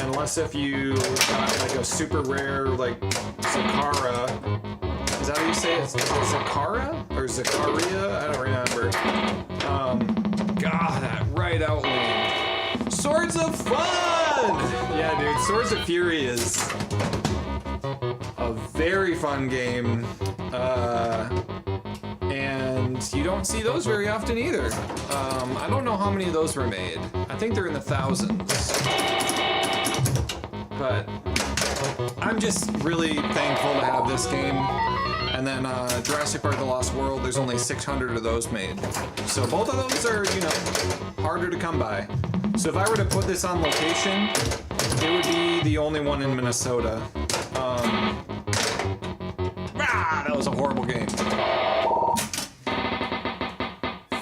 Unless if you got like a super rare, like Zakara. Is that how you say it? Zakara? Or Zakaria? I don't remember. God, that right outline. Swords of Fun! Yeah, dude, Swords of Fury is a very fun game. And you don't see those very often either. I don't know how many of those were made. I think they're in the thousands. But I'm just really thankful to have this game. And then Jurassic Park: The Lost World, there's only 600 of those made. So both of those are, harder to come by. So if I were to put this on location, it would be the only one in Minnesota. That was a horrible game.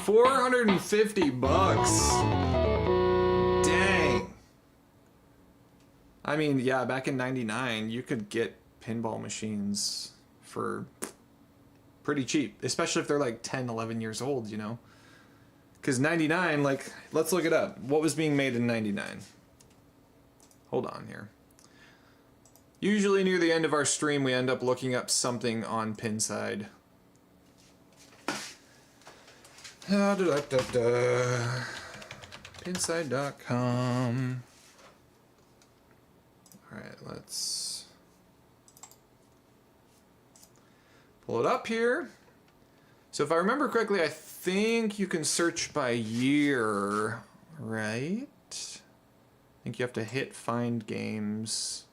450 bucks. Dang. I mean, yeah, back in 99, you could get pinball machines for pretty cheap, especially if they're like 10, 11 years old, Because 99, like, let's look it up. What was being made in 99? Hold on here. Usually near the end of our stream, we end up looking up something on Pinside. Pinside.com. Alright, let's pull it up here. So if I remember correctly, I think you can search by year, right? I think you have to hit find games.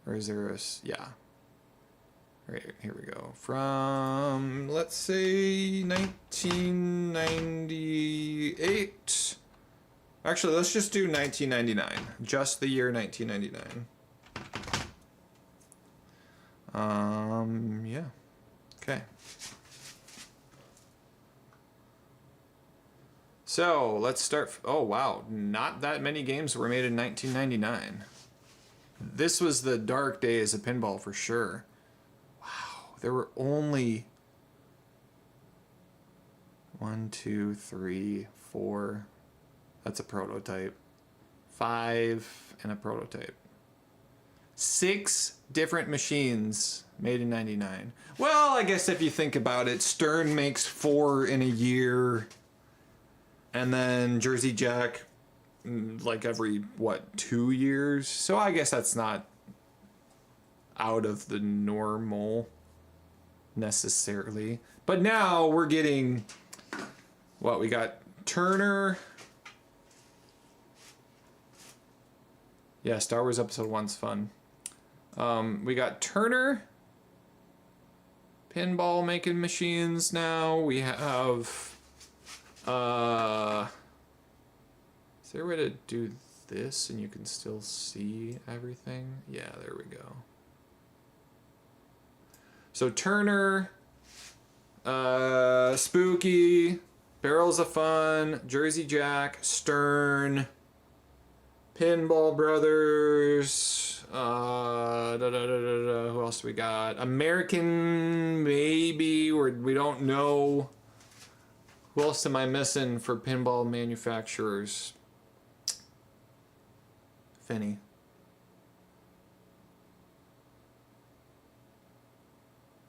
Or is there a... yeah. Right, here we go. From, let's say, 1998. Actually, let's just do 1999. Just the year 1999. Yeah. Okay. So, let's start... oh, wow. Not that many games were made in 1999. This was the dark days of pinball for sure. There were only 1, 2, 3, 4. That's a prototype. 5 and a prototype. 6 different machines made in 99. Well, I guess if you think about it, Stern makes 4 in a year. And then Jersey Jack, like every, 2 years? So I guess that's not out of the normal necessarily. But now we're getting we got Turner. Yeah, Star Wars Episode 1's fun. We got Turner pinball making machines now. We have is there a way to do this and you can still see everything? Yeah, there we go. So Turner, Spooky, Barrels of Fun, Jersey Jack, Stern, Pinball Brothers, Who else do we got? American, maybe, or we don't know. Who else am I missing for pinball manufacturers? Finney.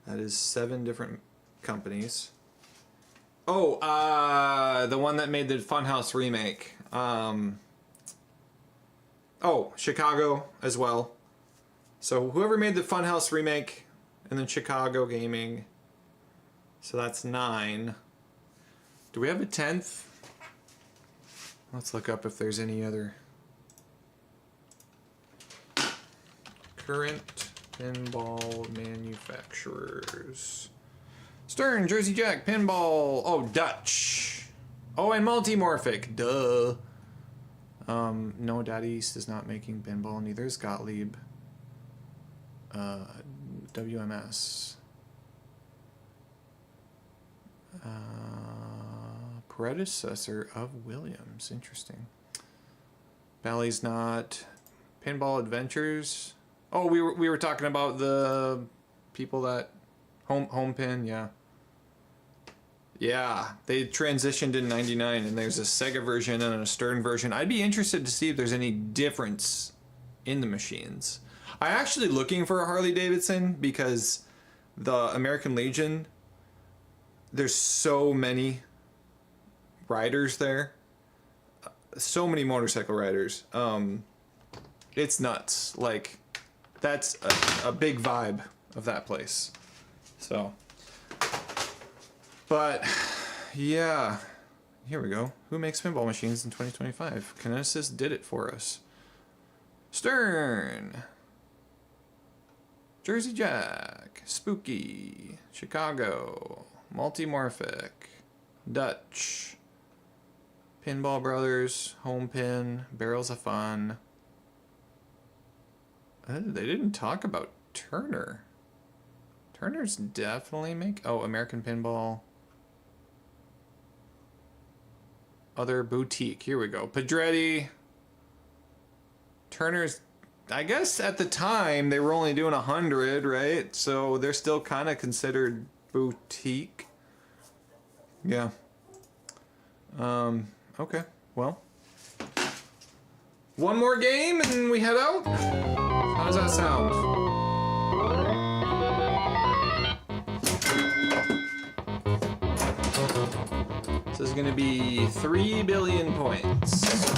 That is 7 different companies. Oh, the one that made the Funhouse remake. Oh, Chicago as well. So whoever made the Funhouse remake, and then Chicago Gaming. So that's 9. Do we have a 10th? Let's look up if there's any other current pinball manufacturers. Stern, Jersey Jack, Pinball. Oh, Dutch. Oh, and Multimorphic. Duh. No, Dad East is not making pinball. Neither is Gottlieb. WMS. Predecessor of Williams. Interesting. Bally's not. Pinball Adventures. Oh, we were talking about the people that home pin, yeah. Yeah, they transitioned in '99, and there's a Sega version and a Stern version. I'd be interested to see if there's any difference in the machines. I'm actually looking for a Harley Davidson because the American Legion, there's so many riders there. So many motorcycle riders. It's nuts. Like, that's a big vibe of that place. So, but yeah, here we go. Who makes pinball machines in 2025? Kinesis did it for us. Stern, Jersey Jack, Spooky, Chicago, Multimorphic, Dutch, Pinball Brothers, Home Pin, Barrels of Fun. They didn't talk about Turner. Turner's definitely American Pinball. Other boutique. Here we go. Pedretti. Turner's, I guess at the time they were only doing 100, right? So they're still kind of considered boutique. Yeah. Okay. Well. One more game and we head out? How does that sound? This is gonna be 3 billion points.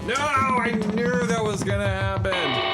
No, I knew that was gonna happen.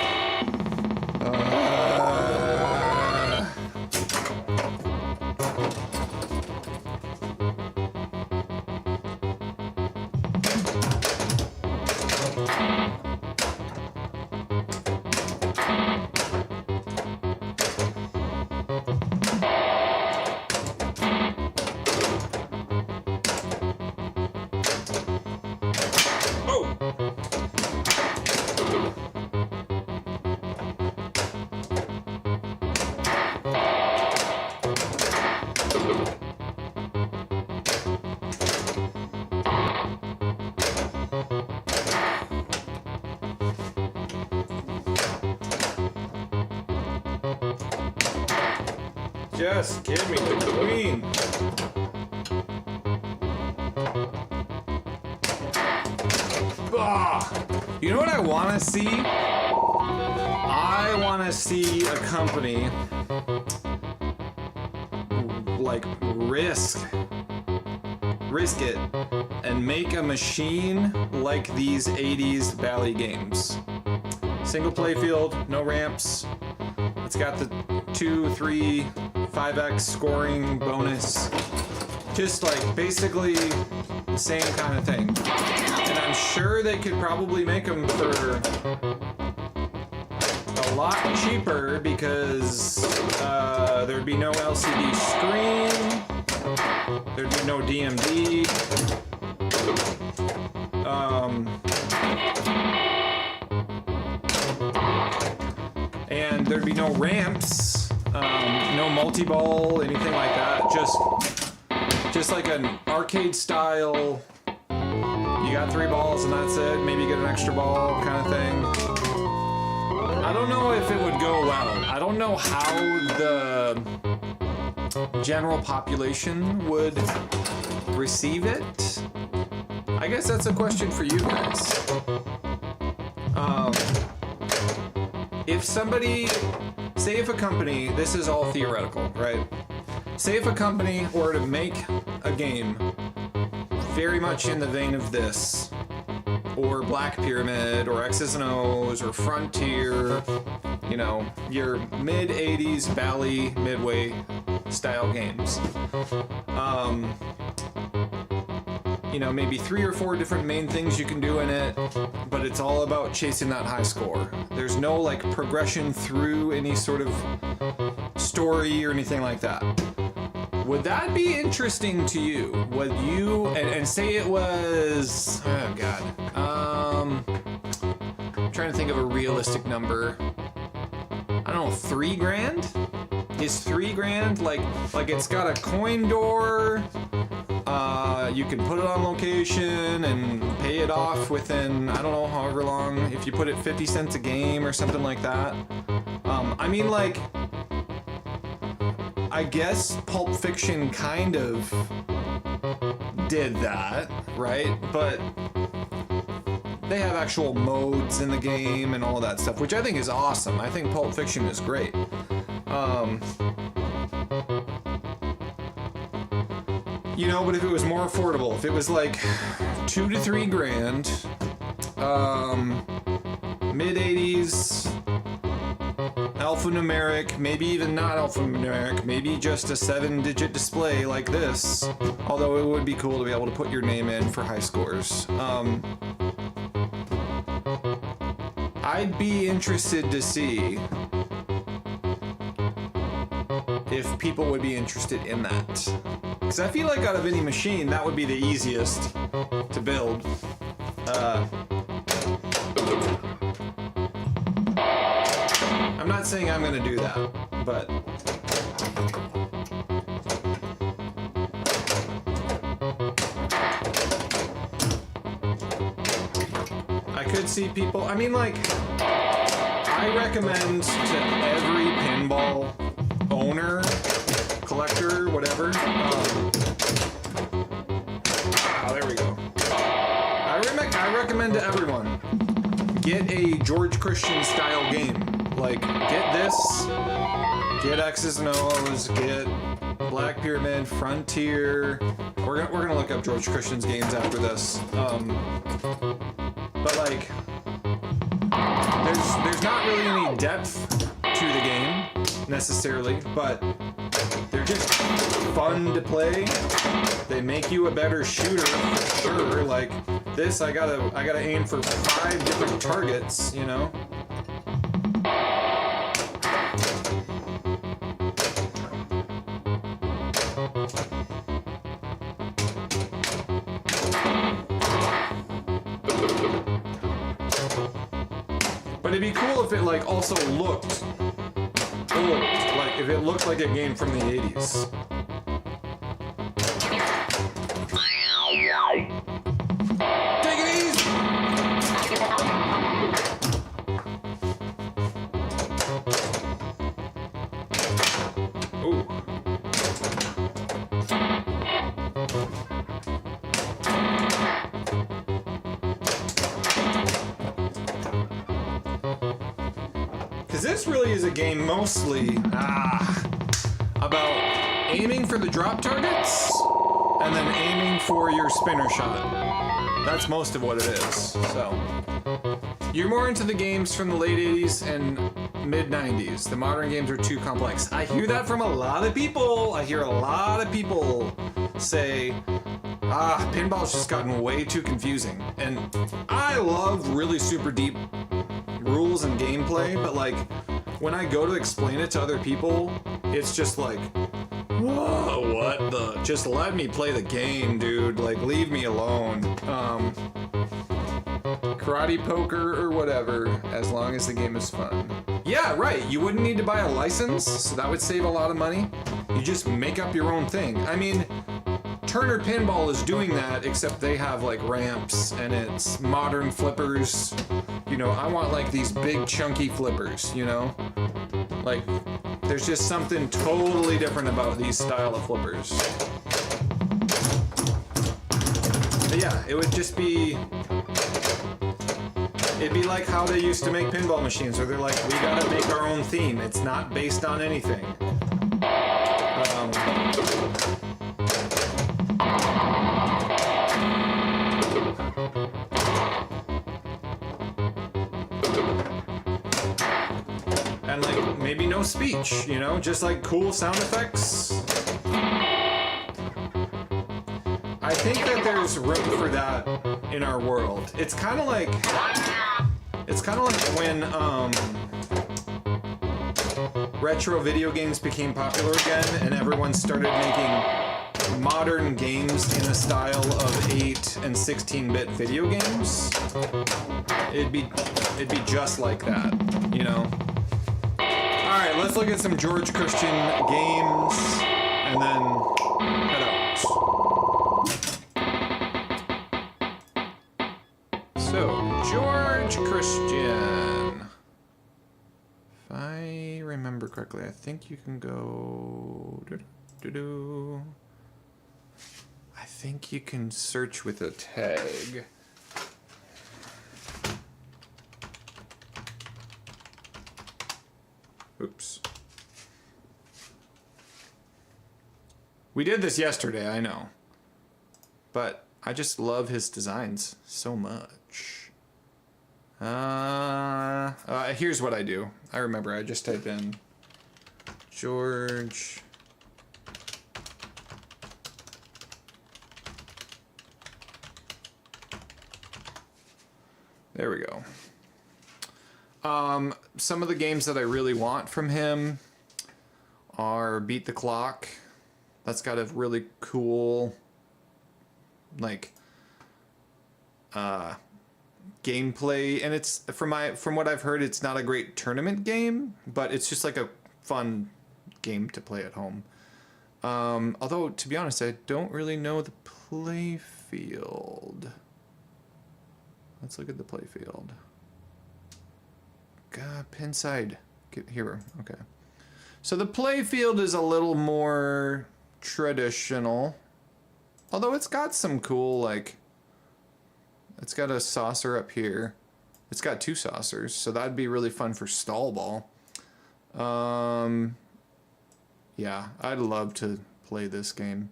Just give me the queen. Bah! You know what I want to see? I want to see a company like risk it and make a machine like these 80s Bally games. Single play field, no ramps. It's got the 2, 3, 5x scoring bonus. Just like basically the same kind of thing. And I'm sure they could probably make them for a lot cheaper because there'd be no LCD screen, there'd be no DMD. And there'd be no ramps. No multi-ball, anything like that. Just like an arcade style. You got 3 balls and that's it. Maybe you get an extra ball kind of thing. I don't know if it would go well. I don't know how the general population would receive it. I guess that's a question for you guys. If somebody, say if a company, this is all theoretical, right? Say if a company were to make a game very much in the vein of this, or Black Pyramid, or X's and O's, or Frontier, you know, your mid-80s Bally Midway style games. You know, maybe 3 or 4 different main things you can do in it, but it's all about chasing that high score. There's no like progression through any sort of story or anything like that. Would that be interesting to you? Would you, and say it was, oh God, I'm trying to think of a realistic number. I don't know, $3,000? Is $3,000 like it's got a coin door? You can put it on location and pay it off within, I don't know, however long, if you put it 50 cents a game or something like that. I mean, like, I guess Pulp Fiction kind of did that, right? But they have actual modes in the game and all that stuff, which I think is awesome. I think Pulp Fiction is great. You know, but if it was more affordable, if it was like $2,000 to $3,000, mid-80s, alphanumeric, maybe even not alphanumeric, maybe just a 7-digit display like this, although it would be cool to be able to put your name in for high scores. I'd be interested to see if people would be interested in that. Because I feel like out of any machine, that would be the easiest to build. I'm not saying I'm gonna do that, but I could see people, I mean, like, I recommend to every pinball owner, collector, whatever. There we go. I recommend to everyone, get a George Christian style game. Like, get this, get X's and O's, get Black Pyramid, Frontier. We're gonna look up George Christian's games after this. But like, there's not really any depth to the game necessarily, but they're just fun to play. They make you a better shooter for sure. Like this, I gotta aim for 5 different targets, you know. But it'd be cool if it like also looked old, like if it looked like a game from the 80s. Take it easy! Ooh. Because this really is a game mostly about aiming for the drop targets and then aiming for your spinner shot. That's most of what it is. So you're more into the games from the late 80s and mid 90s. The modern games are too complex. I hear that from a lot of people. I hear a lot of people say, pinball's just gotten way too confusing. And I love really super deep rules and gameplay, but like when I go to explain it to other people, it's just like, whoa, what the? Just let me play the game, dude. Like, leave me alone. karate, poker, or whatever, as long as the game is fun. Yeah, right, you wouldn't need to buy a license, so that would save a lot of money. You just make up your own thing. I mean, Turner Pinball is doing that, except they have like ramps and it's modern flippers. You know, I want like these big chunky flippers, you know? Like, there's just something totally different about these style of flippers. But yeah, it would just be... It'd be like how they used to make pinball machines, where they're like, we gotta make our own theme. It's not based on anything. And like, maybe no speech, you know? Just like cool sound effects. I think that there's room for that in our world. It's kind of like when retro video games became popular again and everyone started making modern games in a style of 8 and 16-bit video games. It'd be just like that, you know. All right, let's look at some George Christian games and then head out. So, George Christian. If I remember correctly, I think you can go... I think you can search with a tag. Oops. We did this yesterday, I know. But I just love his designs so much. Here's what I do. I remember, I just type in George. There we go. Some of the games that I really want from him are Beat the Clock. That's got a really cool, like, gameplay, and it's from what I've heard, it's not a great tournament game, but it's just like a fun game to play at home. Although, to be honest, I don't really know the play field. Let's look at the play field. God, Pinside. Get here. Okay. So the play field is a little more traditional. Although it's got some cool, like... It's got a saucer up here. It's got 2 saucers, so that'd be really fun for stall ball. Yeah, I'd love to play this game.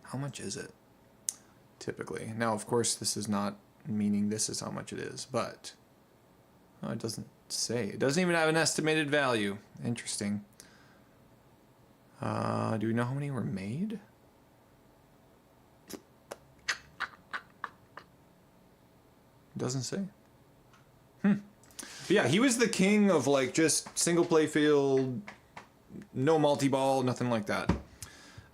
How much is it? Typically. Now, of course, this is not meaning this is how much it is, but... Oh, it doesn't say. It doesn't even have an estimated value. Interesting. Do we know how many were made? It doesn't say. But yeah, he was the king of like just single play field, no multi-ball, nothing like that.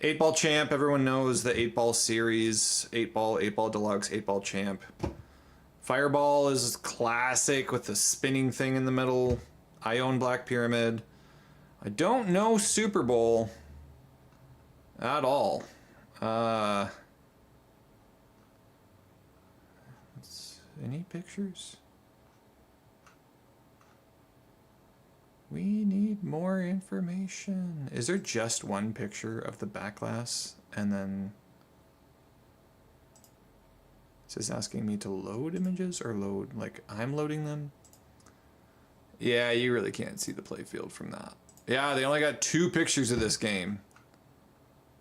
8-Ball Champ, everyone knows the 8-Ball series. 8-Ball, 8-Ball Deluxe, 8-Ball Champ. Fireball is classic with the spinning thing in the middle. I own Black Pyramid. I don't know Super Bowl at all. Any pictures? We need more information. Is there just one picture of the back glass and then... Is this asking me to load images or load, like, I'm loading them? Yeah, you really can't see the playfield from that. Yeah, they only got 2 pictures of this game.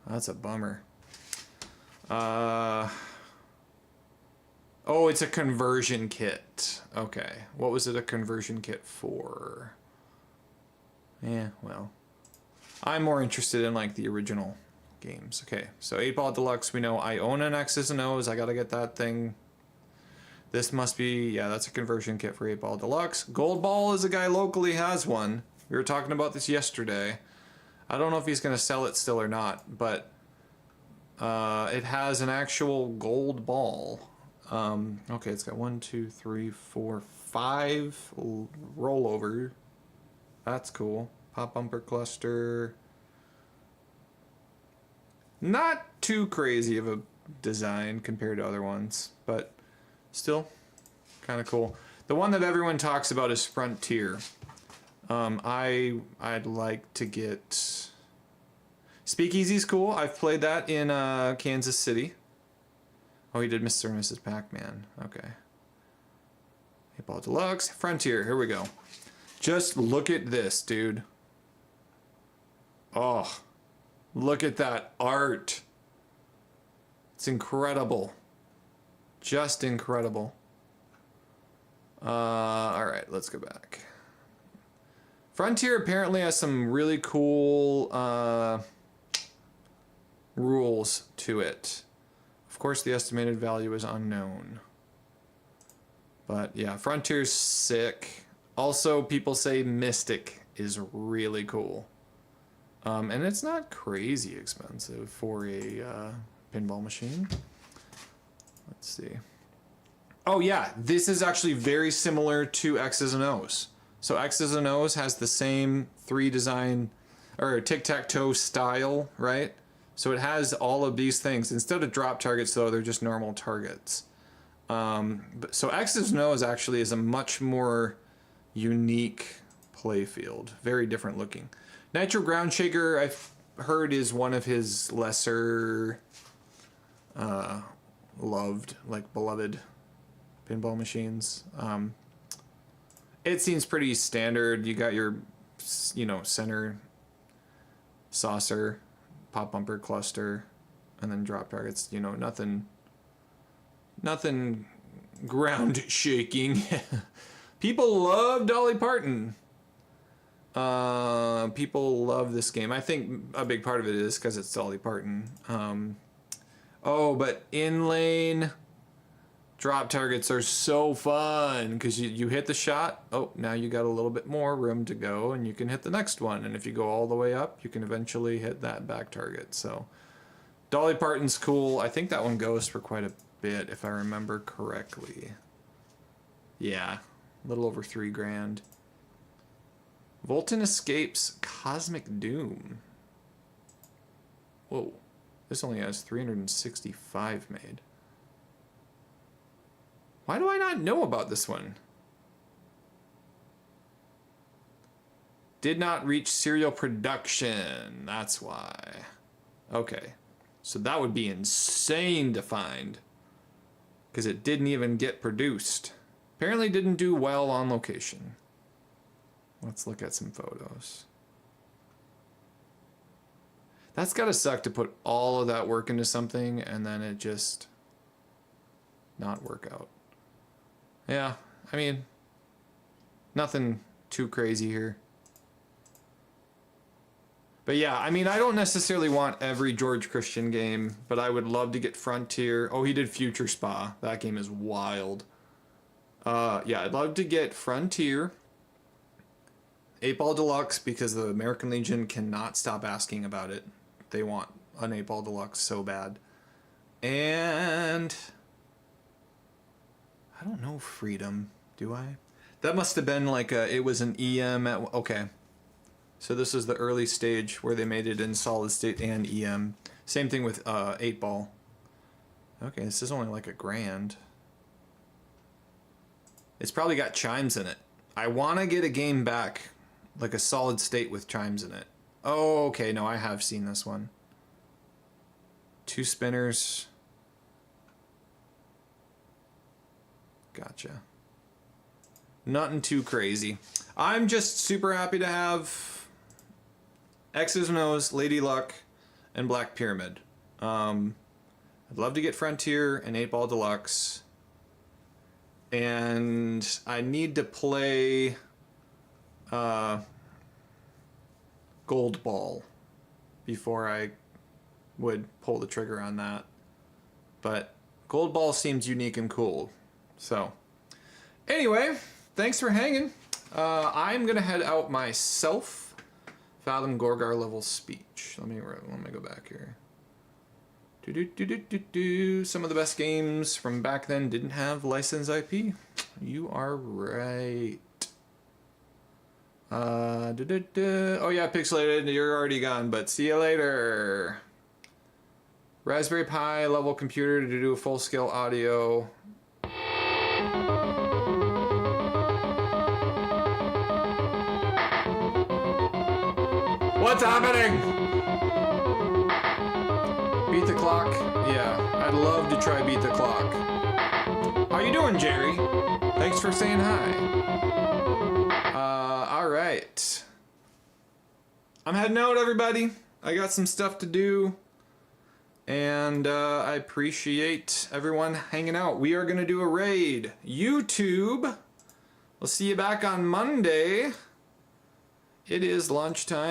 That's a bummer. Oh, it's a conversion kit. Okay. What was it a conversion kit for? Yeah, well. I'm more interested in, like, the original games. Okay, so 8-Ball Deluxe, we know I own an X's and O's. I gotta get that thing. This must be, yeah, that's a conversion kit for 8-Ball Deluxe. Gold Ball is a guy locally has one. We were talking about this yesterday. I don't know if he's gonna sell it still or not, but it has an actual gold ball. Okay, it's got 1, 2, 3, 4, 5 rollover. That's cool. Pop bumper cluster. Not too crazy of a design compared to other ones, but still kind of cool. The one that everyone talks about is Frontier. I'd like to get Speakeasy's cool. I've played that in Kansas City. Oh, he did Mr. and Mrs. Pac-Man. Okay. 8-Ball Deluxe. Frontier. Here we go. Just look at this, dude. Oh, look at that art. It's incredible. Just incredible. All right, let's go back. Frontier apparently has some really cool rules to it. Of course, the estimated value is unknown. But yeah, Frontier's sick. Also, people say Mystic is really cool. And it's not crazy expensive for a pinball machine. Let's see. Oh yeah, this is actually very similar to X's and O's. So X's and O's has the same 3 design, or tic-tac-toe style, right? So it has all of these things. Instead of drop targets, though, they're just normal targets. So X's and O's actually is a much more unique play field. Very different looking. Nitro Ground Shaker, I've heard, is one of his lesser loved, like beloved pinball machines. It seems pretty standard. You got your, center saucer, pop bumper cluster, and then drop targets. Nothing ground shaking. People love Dolly Parton. People love this game. I think a big part of it is because it's Dolly Parton. But in-lane drop targets are so fun because you hit the shot. Oh, now you got a little bit more room to go and you can hit the next one. And if you go all the way up, you can eventually hit that back target. So Dolly Parton's cool. I think that one goes for quite a bit if I remember correctly. Yeah, a little over $3,000. Volton Escapes Cosmic Doom. Whoa, this only has 365 made. Why do I not know about this one? Did not reach serial production. That's why. Okay. So that would be insane to find. Because it didn't even get produced. Apparently didn't do well on location. Let's look at some photos. That's gotta suck to put all of that work into something and then it just not work out. Yeah, I mean, nothing too crazy here. But yeah, I mean, I don't necessarily want every George Christian game, but I would love to get Frontier. Oh, he did Future Spa. That game is wild. Yeah, I'd love to get Frontier, 8-Ball Deluxe, because the American Legion cannot stop asking about it. They want an 8-Ball Deluxe so bad. And I don't know Freedom, do I? That must have been like it was an EM at, okay. So this is the early stage where they made it in solid state and EM. Same thing with 8-Ball. Okay, this is only like $1,000. It's probably got chimes in it. I want to get a game back, like a solid state with chimes in it. Oh, okay, no, I have seen this one. 2 spinners. Gotcha. Nothing too crazy. I'm just super happy to have X's and O's, Lady Luck, and Black Pyramid. I'd love to get Frontier and 8-Ball Deluxe. And I need to play Gold Ball before I would pull the trigger on that. But Gold Ball seems unique and cool. So, anyway, thanks for hanging. I'm gonna head out myself. Fathom Gorgar level speech. Let me go back here. Some of the best games from back then didn't have licensed IP. You are right. Oh yeah, Pixelated, you're already gone, but see you later. Raspberry Pi level computer to do a full-scale audio. What's happening? Beat the clock? Yeah, I'd love to try beat the clock. How you doing, Jerry? Thanks for saying hi. Alright. I'm heading out, everybody. I got some stuff to do. And I appreciate everyone hanging out. We are going to do a raid. YouTube. We'll see you back on Monday. It is lunchtime.